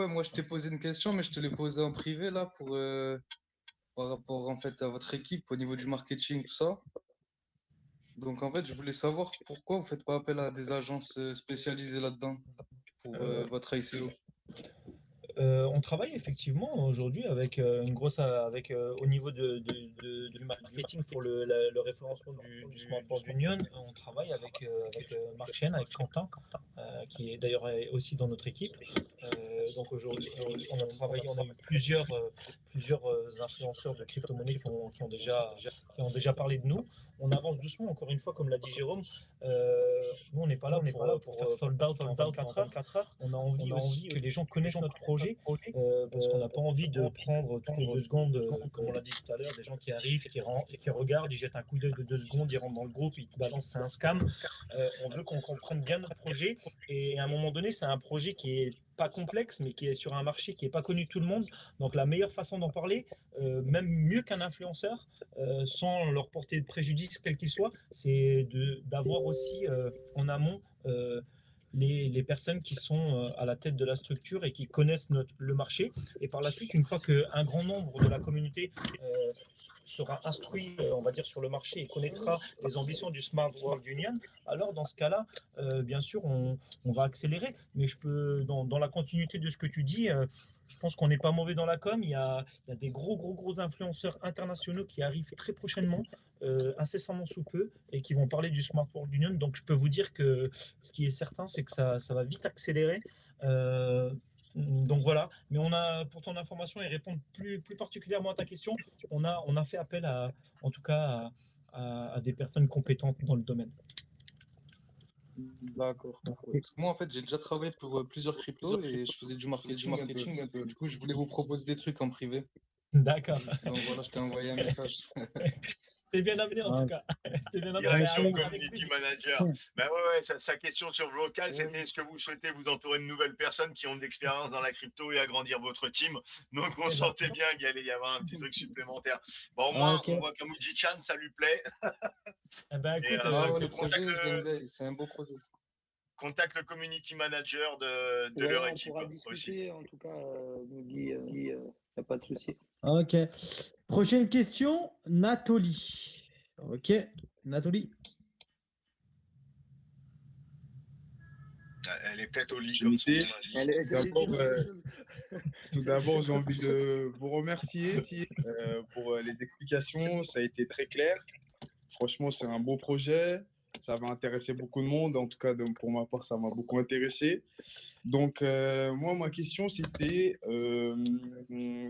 moi je t'ai posé une question, mais je te l'ai posée en privé là pour par rapport en fait à votre équipe au niveau du marketing, tout ça. Donc en fait, je voulais savoir pourquoi vous faites pas appel à des agences spécialisées là-dedans pour Euh, votre ICO. On travaille effectivement aujourd'hui avec une grosse avec au niveau du marketing pour le référencement du Smart World Union. On travaille avec Marc Chen, avec Quentin, qui est d'ailleurs aussi dans notre équipe. Donc aujourd'hui, on a travaillé, on a eu plusieurs influenceurs de crypto-monnaies qui ont déjà parlé de nous. On avance doucement, encore une fois, comme l'a dit Jérôme. Nous, on n'est pas là pour faire sold out en 24 heures. On a envie aussi que les gens connaissent notre projet parce qu'on n'a pas envie de prendre toutes les 2 secondes, comme on l'a dit tout à l'heure, des gens qui arrivent, qui regardent, ils jettent un coup d'œil de 2 secondes, ils rentrent dans le groupe, ils te balancent, c'est un scam. On veut qu'on comprenne bien notre projet et à un moment donné, c'est un projet qui est pas complexe, mais qui est sur un marché qui n'est pas connu de tout le monde. Donc la meilleure façon d'en parler, même mieux qu'un influenceur, sans leur porter de préjudice quel qu'il soit, c'est d'avoir aussi en amont les personnes qui sont à la tête de la structure et qui connaissent le marché. Et par la suite, une fois qu'un grand nombre de la communauté sera instruit, on va dire, sur le marché et connaîtra les ambitions du Smart World Union, alors dans ce cas-là, bien sûr, on va accélérer. Mais dans la continuité de ce que tu dis, je pense qu'on n'est pas mauvais dans la com. Il y a des gros influenceurs internationaux qui arrivent très prochainement, incessamment sous peu, et qui vont parler du Smart World Union. Donc, je peux vous dire que ce qui est certain, c'est que ça va vite accélérer. Donc voilà, mais pour ton information et répondre plus particulièrement à ta question, on a fait appel en tout cas à des personnes compétentes dans le domaine. D'accord. Parce que moi, en fait, j'ai déjà travaillé pour plusieurs cryptos et je faisais du marketing un peu. Du coup, je voulais vous proposer des trucs en privé. D'accord. Donc voilà, je t'ai envoyé un message. T'es bien amené en tout cas. T'es bien amené. Direction Avec community plaisir. manager. Ben ouais, sa question sur le vocal, c'était est-ce que vous souhaitez vous entourer de nouvelles personnes qui ont de l'expérience dans la crypto et agrandir votre team? Donc on sentait bien qu'il allait y avoir un petit truc supplémentaire. Bon, au moins, Ok. on voit qu'Amuji-chan, ça lui plaît. Eh ben, Et, écoute, Ah ouais, le contacte projet, je l'aime bien. C'est un beau projet. contacte le community manager de Ouais, leur on équipe pourra aussi. discuter, en tout cas, Guy, y a pas de souci. Ok. Prochaine question, Nathalie. Ok, Nathalie. Elle est peut-être au lit, comme son nom l'indique. Tout d'abord, j'ai envie de vous remercier pour les explications. Ça a été très clair. Franchement, c'est un beau projet. Ça va intéresser beaucoup de monde. En tout cas, pour ma part, ça m'a beaucoup intéressé. Donc, moi, ma question, c'était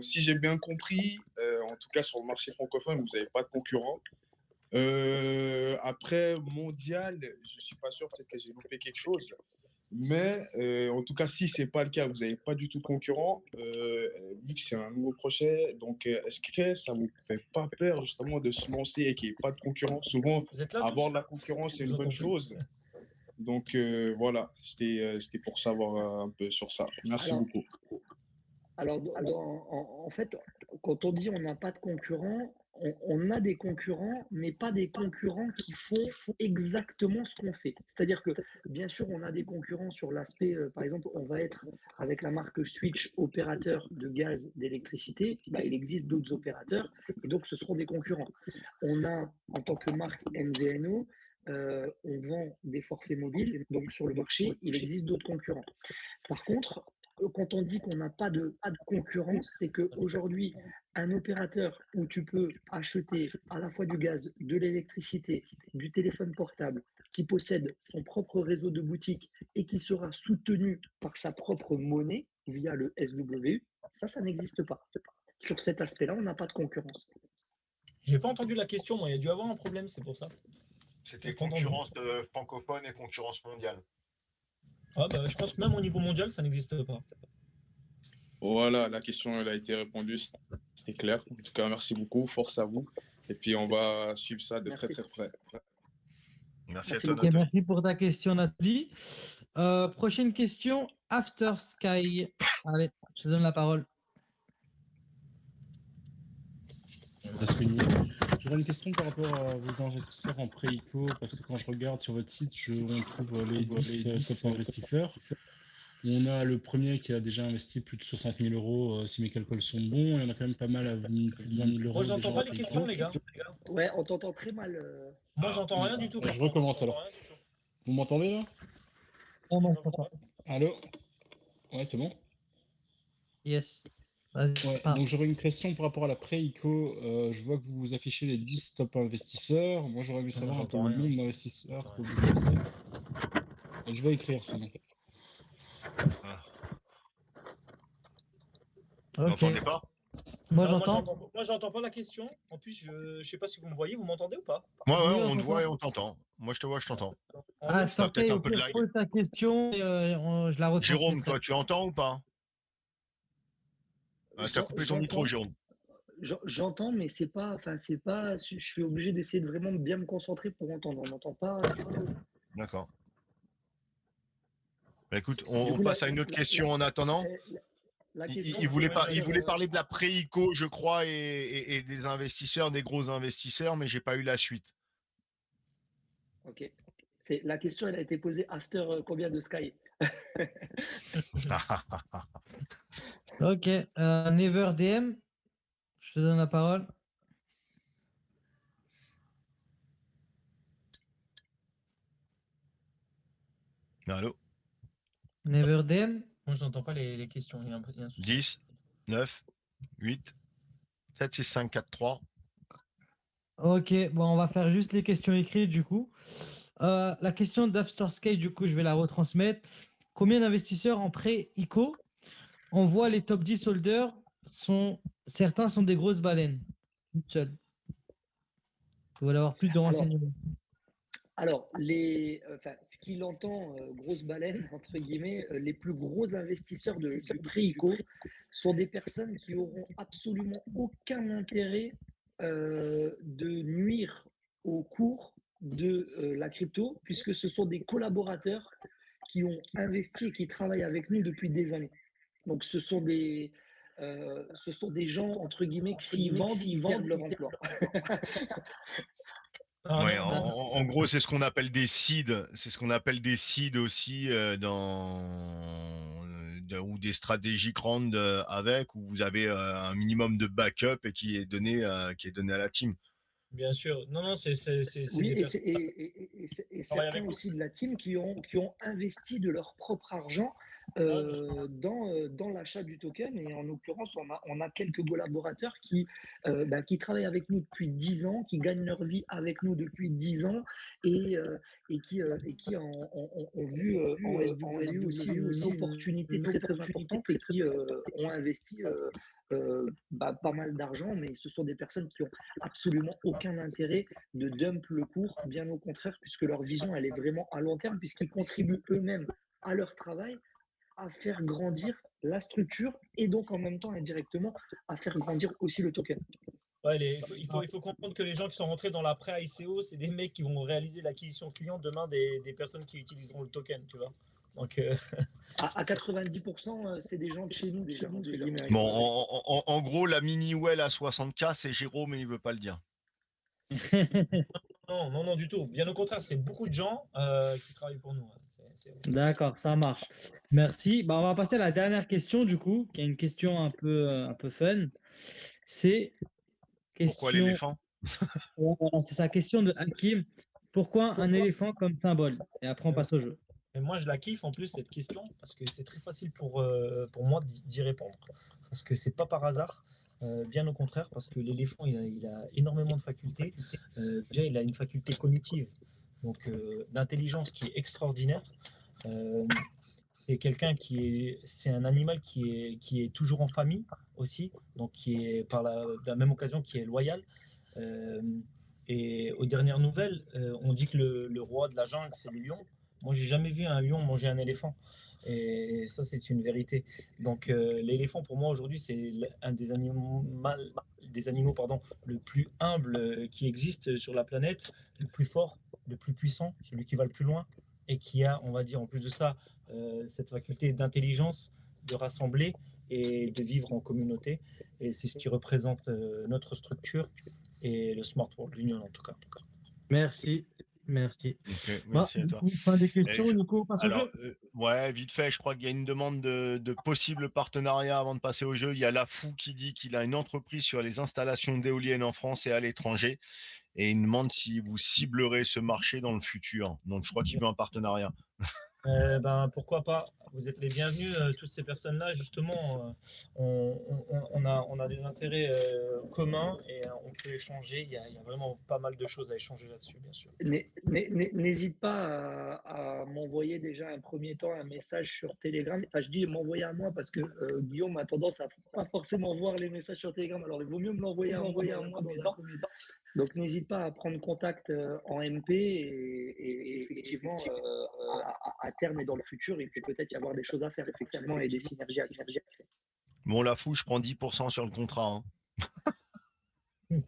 si j'ai bien compris, en tout cas sur le marché francophone, vous n'avez pas de concurrent. Après mondial, je suis pas sûr, peut-être que j'ai loupé quelque chose. Mais en tout cas, si c'est pas le cas, vous n'avez pas du tout de concurrent, vu que c'est un nouveau projet, donc est-ce que ça vous fait pas peur justement de se lancer et qu'il n'y ait pas de concurrent? Souvent, vous êtes là avoir tous? de la concurrence, c'est Je une vous bonne entends plus. chose. Donc voilà, c'était pour savoir un peu sur ça. Merci Alors, beaucoup. Alors, en fait, quand on dit on n'a pas de concurrents, on a des concurrents, mais pas des concurrents qui font exactement ce qu'on fait. C'est-à-dire que, bien sûr, on a des concurrents sur l'aspect, par exemple, on va être avec la marque Switch opérateur de gaz, d'électricité, bah, il existe d'autres opérateurs, et donc ce seront des concurrents. On a, en tant que marque MVNO, on vend des forfaits mobiles, donc sur le marché, il existe d'autres concurrents. Par contre, quand on dit qu'on n'a pas de concurrence, c'est qu'aujourd'hui, un opérateur où tu peux acheter à la fois du gaz, de l'électricité, du téléphone portable, qui possède son propre réseau de boutiques et qui sera soutenu par sa propre monnaie via le SWU, ça n'existe pas. Sur cet aspect-là, on n'a pas de concurrence. J'ai pas entendu la question, moi. Il y a dû avoir un problème, c'est pour ça. C'était concurrence francophone et concurrence mondiale. Ah, bah, je pense que même au niveau mondial, ça n'existe pas. Voilà, la question elle a été répondue, c'est clair. En tout cas, merci beaucoup, force à vous. Et puis, on va suivre ça de très Merci. très près. Merci à Merci toi, beaucoup. Ok, Nathalie. merci pour ta question, Nathalie. Prochaine question, After Sky. Allez, je te donne la parole. Presque une minute. J'aurais une question par rapport à vos investisseurs en pré ICO, parce que quand je regarde sur votre site, on trouve les 10 top investisseurs. On a le premier qui a déjà investi plus de 60 000 euros, si mes calculs sont bons, et on a quand même pas mal à plus de 20 000 euros. Moi, j'entends déjà pas en les pré questions, ICO. les gars. Ouais, on t'entend très mal. Moi, j'entends rien du tout. Je recommence alors. Vous m'entendez là? Oh non, je comprends. Allô? Ouais, c'est bon? Yes. Vas-y, Ouais, parle. donc j'aurais une question par rapport à la pré-ICO. Je vois que vous affichez les 10 top investisseurs. Moi, j'aurais aimé savoir un peu j'entends le rien. nombre d'investisseurs que vous avez. Je vais écrire sinon. Ah. Vous Ok. m'entendez pas? Moi, Non, j'entends. moi, j'entends pas la question. En plus, je sais pas si vous me voyez. Vous m'entendez ou pas? Ouais, Oui, on on te voit et t'entend. on t'entend. Moi, je te vois, je t'entends. Ah, Allô? T'as After peut-être Sky, un au peu de pire, lag. pose ta question et je la Jérôme, retransmettrai. toi, tu entends ou pas? T'as coupé ton micro, Jérôme. J'entends, mais c'est pas, je suis obligé d'essayer de vraiment bien me concentrer pour entendre. On n'entend pas super. D'accord. Bah, écoute, Du on coup, passe à une autre question en attendant. la Il, question, il voulait, c'est il voulait After, parler de la pré-ICO, je crois, et des investisseurs, des gros investisseurs, mais j'ai pas eu la suite. ok. La question, elle a été posée after combien de Sky? Ok. Never DM, je te donne la parole. Allô? Never DM. Moi, j'entends pas les questions. Il y a un souci. 10, 9, 8, 7, 6, 5, 4, 3. Ok, bon, on va faire juste les questions écrites du coup. La question d'After Sky, du coup, je vais la retransmettre. Combien d'investisseurs en prêt ICO? On voit les top 10 holders, certains sont des grosses baleines. Une seule. Vous voulez avoir plus de renseignements. Alors, ce qu'il entend, grosse baleine, entre guillemets, les plus gros investisseurs du pré-ICO sont des personnes qui auront absolument aucun intérêt de nuire au cours de la crypto, puisque ce sont des collaborateurs qui ont investi et qui travaillent avec nous depuis des années. Donc, ce sont des gens, entre guillemets, qui s'ils vendent, ils perdent leur emploi. Ouais, en gros, c'est ce qu'on appelle des seeds. C'est ce qu'on appelle des seeds aussi ou des stratégies round avec, où vous avez un minimum de backup et qui est donné à la team. Bien sûr. Non, c'est Oui, des et personnes. certains aussi de la team qui ont investi de leur propre argent dans l'achat du token. Et en l'occurrence, on a quelques collaborateurs qui travaillent avec nous depuis 10 ans, qui gagnent leur vie avec nous depuis 10 ans et qui ont vu en SW aussi une opportunité très, très importante et qui ont investi pas mal d'argent, mais ce sont des personnes qui ont absolument aucun intérêt de dump le cours, bien au contraire, puisque leur vision, elle est vraiment à long terme, puisqu'ils contribuent eux-mêmes à leur travail à faire grandir la structure et donc en même temps indirectement à faire grandir aussi le token. Ouais, il faut comprendre que les gens qui sont rentrés dans la pré-ICO, c'est des mecs qui vont réaliser l'acquisition client demain des personnes qui utiliseront le token, tu vois. Donc, À 90%, c'est des gens de chez nous déjà. Bon, en gros, la mini well à 60K, c'est Jérôme, mais il veut pas le dire. non, du tout. Bien au contraire, c'est beaucoup de gens qui travaillent pour nous. D'accord, ça marche. Merci. Bah, on va passer à la dernière question, du coup, qui est une question un peu fun. C'est Pourquoi question. l'éléphant? Ouais, voilà, c'est sa question de Hakim. Pourquoi un éléphant comme symbole? Et après, on passe au jeu. Mais moi, je la kiffe en plus cette question parce que c'est très facile pour moi d'y répondre. Parce que c'est pas par hasard, bien au contraire, parce que l'éléphant, il a énormément de facultés. Déjà, il a une faculté cognitive, donc d'intelligence qui est extraordinaire. C'est c'est un animal qui est toujours en famille aussi, donc qui est par la même occasion qui est loyal. Et aux dernières nouvelles, on dit que le roi de la jungle, c'est le lion. Moi, j'ai jamais vu un lion manger un éléphant. Et ça, c'est une vérité. Donc, l'éléphant, pour moi, aujourd'hui, c'est un des animaux, pardon, le plus humble qui existe sur la planète, le plus fort, le plus puissant, celui qui va le plus loin et qui a, on va dire, en plus de ça, cette faculté d'intelligence, de rassembler et de vivre en communauté. Et c'est ce qui représente notre structure et le Smart World Union, en tout cas. Merci. Ok, Bah, merci à toi. pas des Et questions, Nico, on passe au alors, jeu. ouais, vite fait, je crois qu'il y a une demande de possible partenariat avant de passer au jeu. Il y a Lafou qui dit qu'il a une entreprise sur les installations d'éoliennes en France et à l'étranger. Et il demande si vous ciblerez ce marché dans le futur. Donc, je crois qu'il veut un partenariat. Pourquoi pas? Vous êtes les bienvenus, toutes ces personnes-là, justement, on a des intérêts communs et on peut échanger. Il y a vraiment pas mal de choses à échanger là-dessus, bien sûr. N'hésite pas à m'envoyer déjà un premier temps un message sur Telegram. Enfin, je dis m'envoyer à moi parce que Guillaume a tendance à pas forcément voir les messages sur Telegram. Alors, il vaut mieux me l'envoyer à moi dans un premier temps. Donc, n'hésite pas à prendre contact en MP et effectivement, à terme et dans le futur, il peut peut-être y avoir des choses à faire, effectivement, et des synergies à faire. Bon, Lafou, je prends 10% sur le contrat. Hein.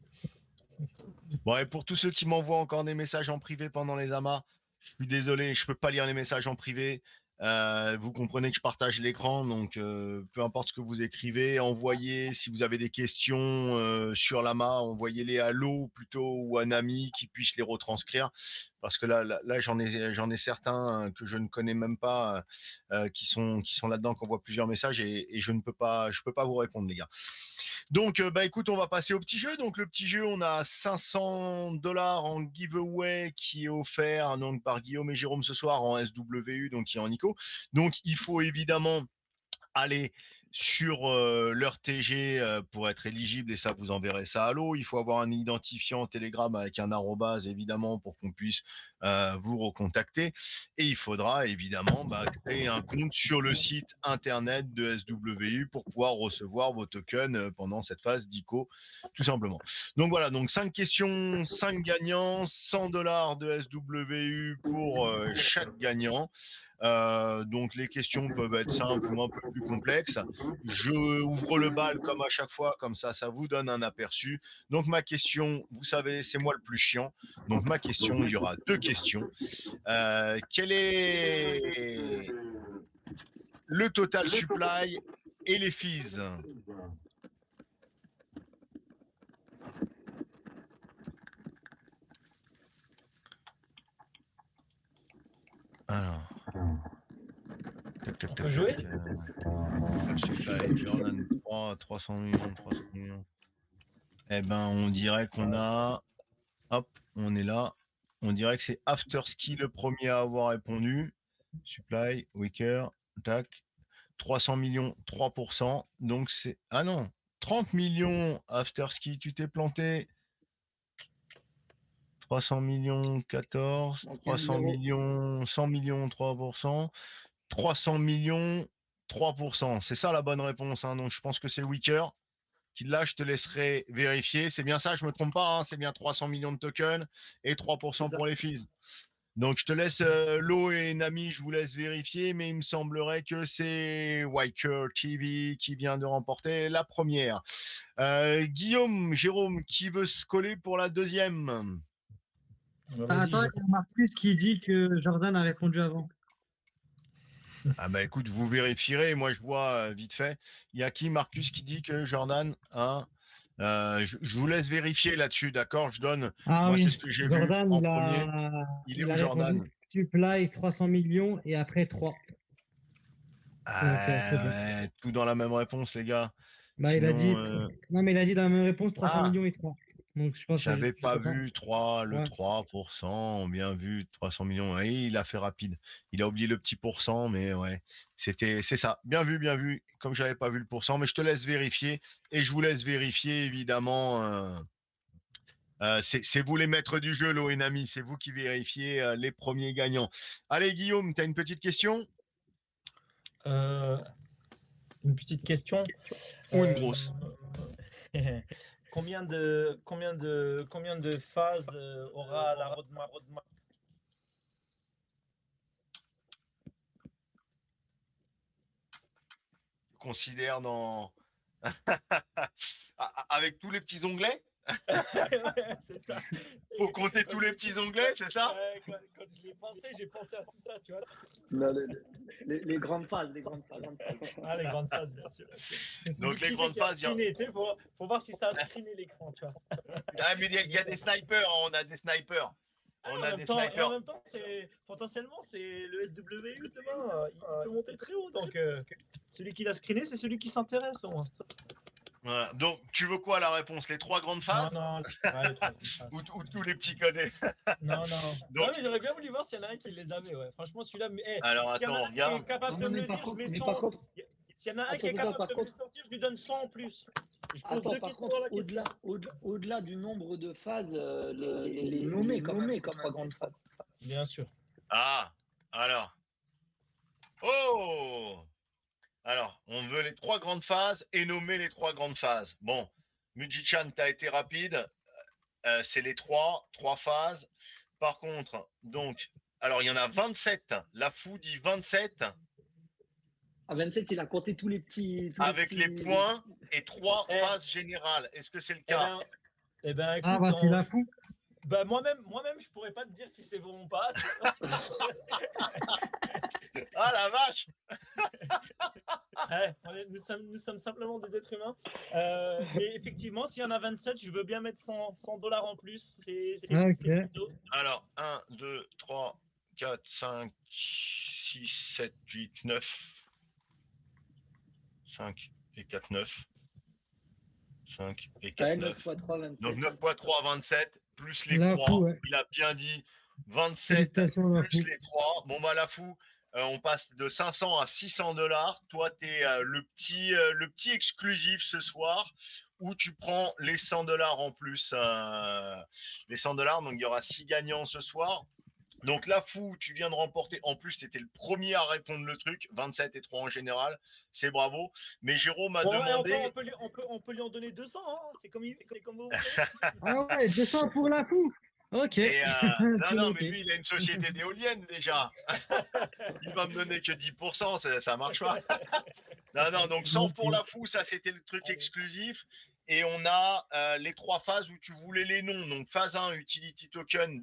Bon, et pour tous ceux qui m'envoient encore des messages en privé pendant les amas, je suis désolé, je peux pas lire les messages en privé. Vous comprenez que je partage l'écran, donc peu importe ce que vous écrivez, envoyez, si vous avez des questions sur l'AMA, envoyez-les à Lo plutôt ou à un ami qui puisse les retranscrire, parce que là j'en ai certains que je ne connais même pas qui sont là-dedans, qui envoient plusieurs messages et je peux pas vous répondre, les gars. Donc, écoute, on va passer au petit jeu. Donc, le petit jeu, on a $500 en giveaway qui est offert donc par Guillaume et Jérôme ce soir en SWU, donc qui est en ICO. Donc, il faut évidemment aller sur leur TG pour être éligible et ça vous enverrez ça à l'eau. Il faut avoir un identifiant Telegram avec un arrobase évidemment pour qu'on puisse vous recontacter et il faudra évidemment créer un compte sur le site internet de SWU pour pouvoir recevoir vos tokens pendant cette phase d'ICO tout simplement. Donc voilà, donc 5 questions, 5 gagnants, $100 de SWU pour chaque gagnant. Donc les questions peuvent être simples ou un peu plus complexes. Je ouvre le bal comme à chaque fois, comme ça vous donne un aperçu. Donc ma question, vous savez, c'est moi le plus chiant. Donc ma question, il y aura 2 questions. Quel est le total supply et les fees? Alors. On peut jouer Supply, Jordan 3, 300 millions. Eh ben, on dirait qu'on a... Hop, on est là. On dirait que c'est Afterski le premier à avoir répondu. Supply, Wicker, tac. 300 millions, 3%. Donc c'est... Ah non, 30 millions Afterski, tu t'es planté. 300 millions, 14. 300 millions, 100 millions, 3%. 300 millions, 3%. C'est ça la bonne réponse. Hein. Donc je pense que c'est Wicker. Là, je te laisserai vérifier. C'est bien ça, je ne me trompe pas. Hein, c'est bien 300 millions de tokens et 3% pour les fees. Donc, je te laisse Lo et Nami, je vous laisse vérifier, mais il me semblerait que c'est Wiker TV qui vient de remporter la première. Guillaume, Jérôme, qui veut se coller pour la deuxième? Attends, il y a Marcus qui dit que Jordan a répondu avant. Ah bah écoute, vous vérifierez. Moi, je vois vite fait. Il y a qui, Marcus, qui dit que Jordan a... je vous laisse vérifier là-dessus, d'accord? Je donne... Ah Moi, oui, c'est ce que j'ai vu Jordan, en premier. Il est où, Jordan? répondu supply 300 millions et après 3. Ouais, tout dans la même réponse, les gars. Bah, Sinon, il a dit... Non, mais il a dit dans la même réponse 300 Ah, millions et 3. Donc, je pense que j'avais je pas sais pas. vu 3, le Ouais. 3%, bien vu, 300 millions. Oui, il a fait rapide. Il a oublié le petit pourcent, mais ouais, c'est ça. Bien vu. Comme j'avais pas vu le pourcent, mais je te laisse vérifier et je vous laisse vérifier évidemment. C'est vous les maîtres du jeu, Lo et Nami. C'est vous qui vérifiez les premiers gagnants. Allez, Guillaume, tu as une petite question? Une petite question. Ou une grosse? Combien de phases aura la roadmap? considères dans avec tous les petits onglets? Ouais, c'est ça. Faut compter tous les petits onglets, c'est ça? Ouais, quand je l'ai pensé, j'ai pensé à tout ça, tu vois. Non, les grandes phases, les grandes phases. Ah, les grandes phases, bien sûr. Donc les Qui grandes c'est qui a phases, il y a- screené, tu sais, faut voir si ça a screené l'écran, tu vois. Ah, mais il y a des snipers, hein, on a des snipers. Ah, On en a même des temps, et en snipers. même temps, potentiellement, c'est le SWU demain. Il peut monter très haut. Donc, celui qui l'a screené, c'est celui qui s'intéresse au moins. Voilà. Donc, tu veux quoi la réponse? Les 3 grandes phases Non, ouais, les trois grandes phases. ou tous les petits codés? Non. Donc- Non, mais j'aurais bien voulu voir s'il y en a un qui les avait. Ouais. Franchement, celui-là, mais Alors, s'il y en a attends, un qui regarde. est capable de me le dire, je mets 100. par contre, S'il y en a un qui est attends, capable par de me le contre- sortir, je lui donne 100 en plus. Je pose attends, deux par questions dans la contre, question. au-delà du nombre de phases, les nommer quand même, ces 3 grandes phases. Bien sûr. Ah, alors. Oh! Alors, on veut les 3 grandes phases et nommer les 3 grandes phases. Bon, Mujichan, tu as été rapide. C'est les 3 phases. Par contre, donc, alors il y en a 27. La fou dit 27 À 27, il a compté tous les petits. avec les points et 3 Eh. phases générales. Est-ce que c'est le Eh cas? ben, écoute, Ah, bah, tu la fous. bah, moi-même, je pourrais pas te dire si c'est bon ou pas. tu vois. Ah la vache! Ouais, nous sommes simplement des êtres humains. Mais effectivement, s'il y en a 27, je veux bien mettre $100 en plus. C'est Ok. plutôt. Alors, 1, 2, 3, 4, 5, 6, 7, 8, 9. 5 et 4, 9. 5 et 4, Ouais, 9. 9 x 3, 27. Donc 9 x 3, 27, plus les La 3. fou, ouais. Il a bien dit 27 Félicitations, la plus fou. les 3. Bon, bah, la fou, on passe de 500 à $600. Toi, tu es le petit exclusif ce soir où tu prends les $100 en plus. Les $100, donc il y aura 6 gagnants ce soir. Donc la fou, tu viens de remporter. En plus, c'était le premier à répondre le truc. 27 et 3 en général. C'est bravo. Mais Jérôme a Bon, et demandé. encore, on peut lui en donner 200. Hein. C'est comme vous. Ah ouais, 200 pour la fou. Ok. Et non, C'est mais noté. lui, il a une société d'éoliennes déjà. Il va me donner que 10%, ça marche pas. Non, donc 100 pour la fou, ça c'était le truc exclusif. Et on a les 3 phases où tu voulais les noms. Donc phase 1, Utility Token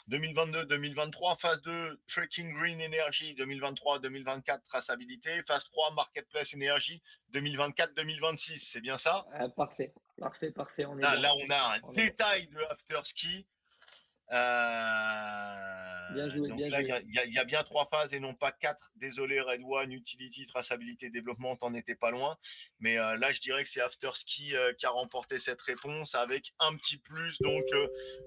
2022-2023. Phase 2, Tracking Green Energy 2023-2024, traçabilité. Phase 3, Marketplace Energy 2024-2026. C'est bien ça? Parfait. On est Là, bon. on a un détail de Afterski. Bien joué, Donc bien là, joué. il y a bien 3 phases et non pas 4. Désolé, Red One, Utility, traçabilité, développement, t'en étais pas loin. Mais là, je dirais que c'est Afterski qui a remporté cette réponse avec un petit plus donc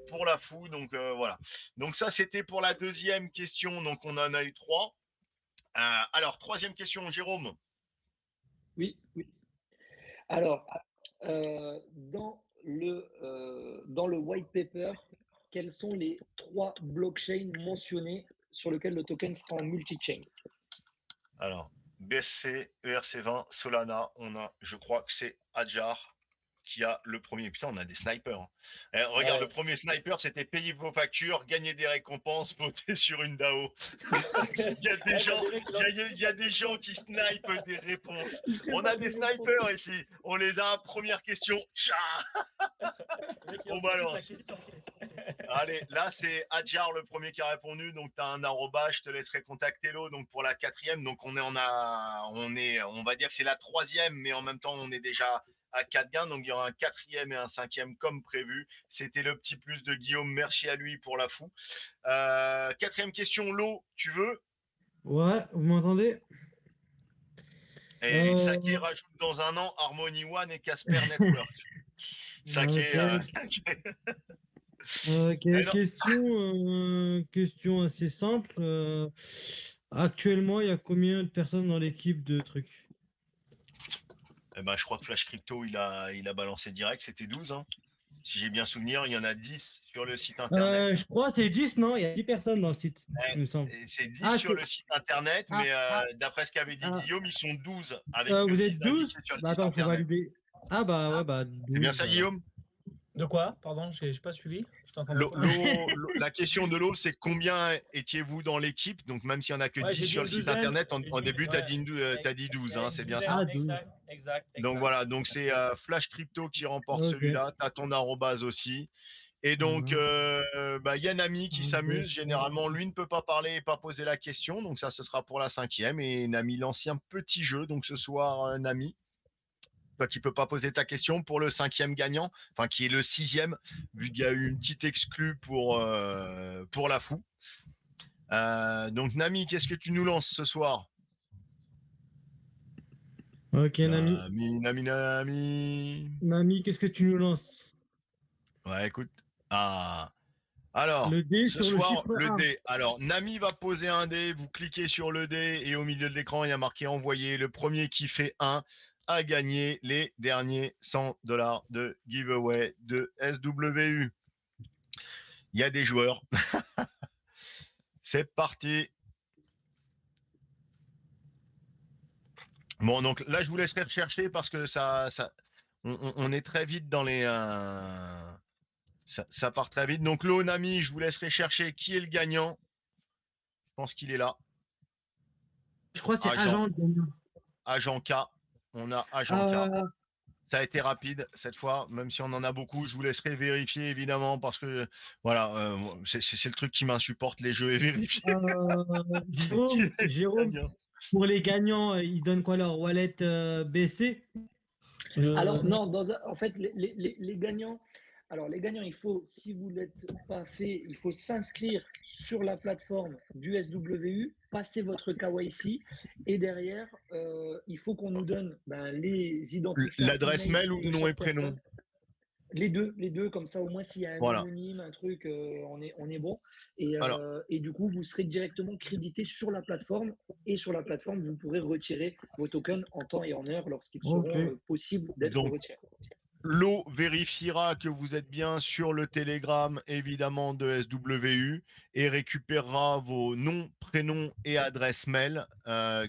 pour la fou. Donc voilà. Donc ça, c'était pour la deuxième question. Donc on en a eu 3. Alors, troisième question, Jérôme. Oui. Alors, dans le white paper, quels sont les 3 blockchains mentionnés sur lesquels le token sera en multi-chain? Alors, BSC, ERC20, Solana, je crois que c'est Adjar qui a le premier. Putain, on a des snipers. Hein. Regarde, le premier sniper, c'était payer vos factures, gagner des récompenses, voter sur une DAO. Il y a des gens qui snipent des réponses. On a des snipers ici. On les a. Première question. On balance. Allez, là, c'est Adjar le premier qui a répondu. Donc, tu as un arroba. Je te laisserai contacter l'eau. Donc, pour la 4e. Donc, on va dire que c'est la 3e, mais en même temps, on est déjà à 4 gains. Donc, il y aura un 4e et un 5e comme prévu. C'était le petit plus de Guillaume. Merci à lui pour la fou. 4e question, l'eau, tu veux? Ouais, vous m'entendez? Et Saké rajoute dans un an Harmony One et Casper Network. Saké. Question assez simple. Actuellement, il y a combien de personnes dans l'équipe de trucs? Je crois que Flash Crypto, il a balancé direct, c'était 12. Hein. Si j'ai bien souvenir, il y en a 10 sur le site internet. Je crois que c'est 10, non? Il y a 10 personnes dans le site, il me semble. C'est 10 sur le site internet, mais d'après ce qu'avait dit Guillaume, ils sont 12. Avec vous êtes 12? sur le Bah, site attends, faut internet. valider. Ah bah ouais, bah 12, C'est bien ça, Guillaume? De quoi? Pardon, j'ai pas suivi. Je t'entendais L'eau, pas. la question de l'eau, c'est combien étiez-vous dans l'équipe? Donc, même s'il n'y en a que Ouais, 10 j'ai dit sur une le site douzaine. internet, J'ai en dit début, tu as dit 12, hein, une c'est bien douzaine, ça? Ah, 12. Donc, voilà. Donc, c'est Flash Crypto qui remporte Ok. celui-là. Tu as ton arrobase aussi. Et donc, il y a Nami qui s'amuse. Généralement, lui ne peut pas parler et pas poser la question. Donc, ça, ce sera pour la 5e. Et Nami, l'ancien petit jeu. Donc, ce soir, Nami, toi qui peux pas poser ta question pour le 5e gagnant, enfin qui est le 6e, vu qu'il y a eu une petite exclue pour la fou. Donc Nami, qu'est-ce que tu nous lances ce soir? Ok, Nami. Nami. Nami, qu'est-ce que tu nous lances? Ouais, écoute. Ah. Alors, Le dé ce sur le soir, chiffre le 1. dé. Alors, Nami va poser un dé. Vous cliquez sur le dé et au milieu de l'écran, il y a marqué envoyer. Le premier qui fait 1 a gagné les derniers $100 de giveaway de SWU. Il y a des joueurs. C'est parti. Bon, donc là, je vous laisserai rechercher parce que on est très vite dans les. Ça part très vite. Donc, Nami, je vous laisserai chercher qui est le gagnant. Je pense qu'il est là. Je crois que c'est Agent. Agent K. On a Agent K. Ça a été rapide cette fois, même si on en a beaucoup. Je vous laisserai vérifier évidemment parce que voilà, c'est le truc qui m'insupporte, les jeux et vérifier. Jérôme, pour les gagnants, ils donnent quoi leur wallet BC? Alors, non, en fait, les gagnants, il faut, si vous ne l'êtes pas fait, il faut s'inscrire sur la plateforme du SWU, passer votre KYC et derrière, il faut qu'on nous donne les identifiants. L'adresse mail ou de nom et chaque prénom? personne. Les deux, comme ça, au moins, s'il y a un anonyme, un truc, on est bon. Et du coup, vous serez directement crédité sur la plateforme. Et sur la plateforme, vous pourrez retirer vos tokens en temps et en heure lorsqu'ils seront possibles d'être retirés. L'eau vérifiera que vous êtes bien sur le Telegram, évidemment, de SWU et récupérera vos noms, prénoms et adresses mail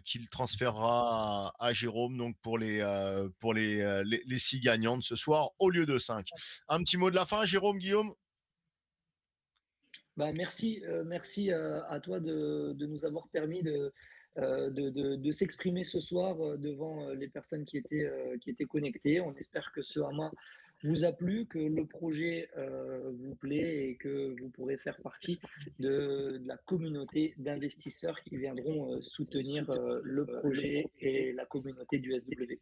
qu'il transférera à Jérôme donc pour les 6 gagnantes ce soir au lieu de 5. Un petit mot de la fin, Jérôme, Guillaume? Merci à toi de nous avoir permis de s'exprimer ce soir devant les personnes qui étaient connectées. On espère que ce Hama vous a plu, que le projet vous plaît et que vous pourrez faire partie de la communauté d'investisseurs qui viendront soutenir le projet et la communauté du SW.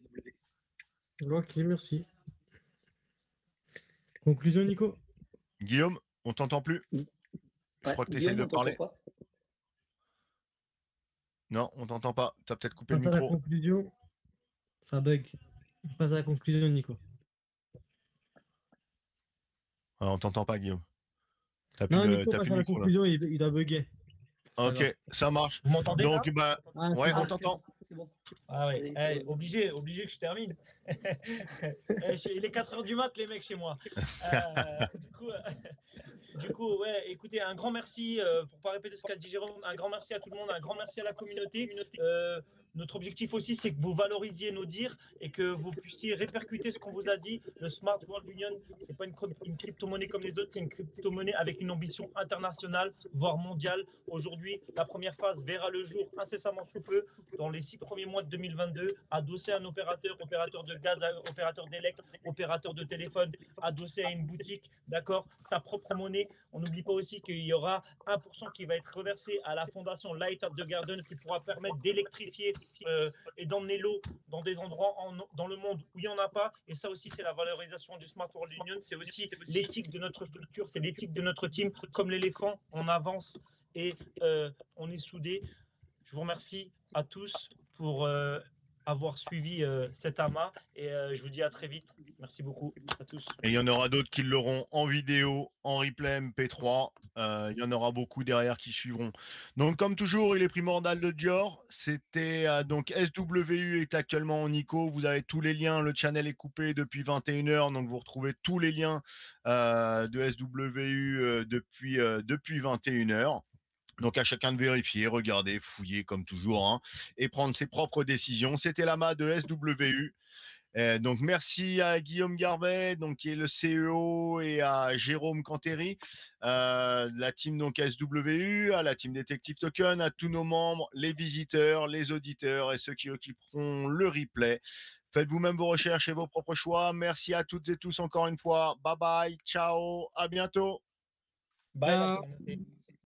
Ok, merci. Conclusion, Nico? Guillaume, on t'entend plus? Je crois que tu essayes de parler. Non, on t'entend pas. Tu as peut-être coupé le micro. À la conclusion. Ça bug. On passe à la conclusion, Nico. Ah, on t'entend pas, Guillaume. Non, Nico, passe à la conclusion, il a bugué. Ok, ça marche. Vous m'entendez? Donc, ouais, on t'entend. C'est bon. Ah ouais, obligé que je termine. Il est 4h du mat, les mecs, chez moi. Du coup, ouais, écoutez, un grand merci, pour ne pas répéter ce qu'a dit Jérôme, un grand merci à tout le monde, un grand merci à la communauté. Notre objectif aussi, c'est que vous valorisiez nos dires et que vous puissiez répercuter ce qu'on vous a dit. Le Smart World Union, ce n'est pas une crypto-monnaie comme les autres, c'est une crypto-monnaie avec une ambition internationale, voire mondiale. Aujourd'hui, la première phase verra le jour incessamment sous peu, dans les 6 premiers mois de 2022, adossé à un opérateur de gaz, opérateur d'électre, opérateur de téléphone, adossé à une boutique, d'accord, sa propre monnaie. On n'oublie pas aussi qu'il y aura 1% qui va être reversé à la fondation Light Up the Garden qui pourra permettre d'électrifier et d'emmener l'eau dans des endroits dans le monde où il n'y en a pas. Et ça aussi, c'est la valorisation du Smart World Union. C'est aussi l'éthique de notre structure, c'est l'éthique de notre team. Comme l'éléphant, on avance et on est soudés. Je vous remercie à tous pour avoir suivi cet amas et je vous dis à très vite. Merci beaucoup à tous. Et il y en aura d'autres qui l'auront en vidéo, en replay MP3. Il y en aura beaucoup derrière qui suivront. Donc, comme toujours, il est primordial de Dior. C'était donc SWU est actuellement en ICO. Vous avez tous les liens. Le channel est coupé depuis 21h. Donc, vous retrouvez tous les liens de SWU depuis 21h. Donc, à chacun de vérifier, regarder, fouiller comme toujours, hein, et prendre ses propres décisions. C'était l'amas de SWU. Donc merci à Guillaume Garbet, donc qui est le CEO, et à Jérôme Canteri, de la team donc SWU, à la team Detective Token, à tous nos membres, les visiteurs, les auditeurs et ceux qui occuperont le replay. Faites vous-même vos recherches et vos propres choix. Merci à toutes et tous encore une fois. Bye bye, ciao, à bientôt. Bye la Ciao. communauté.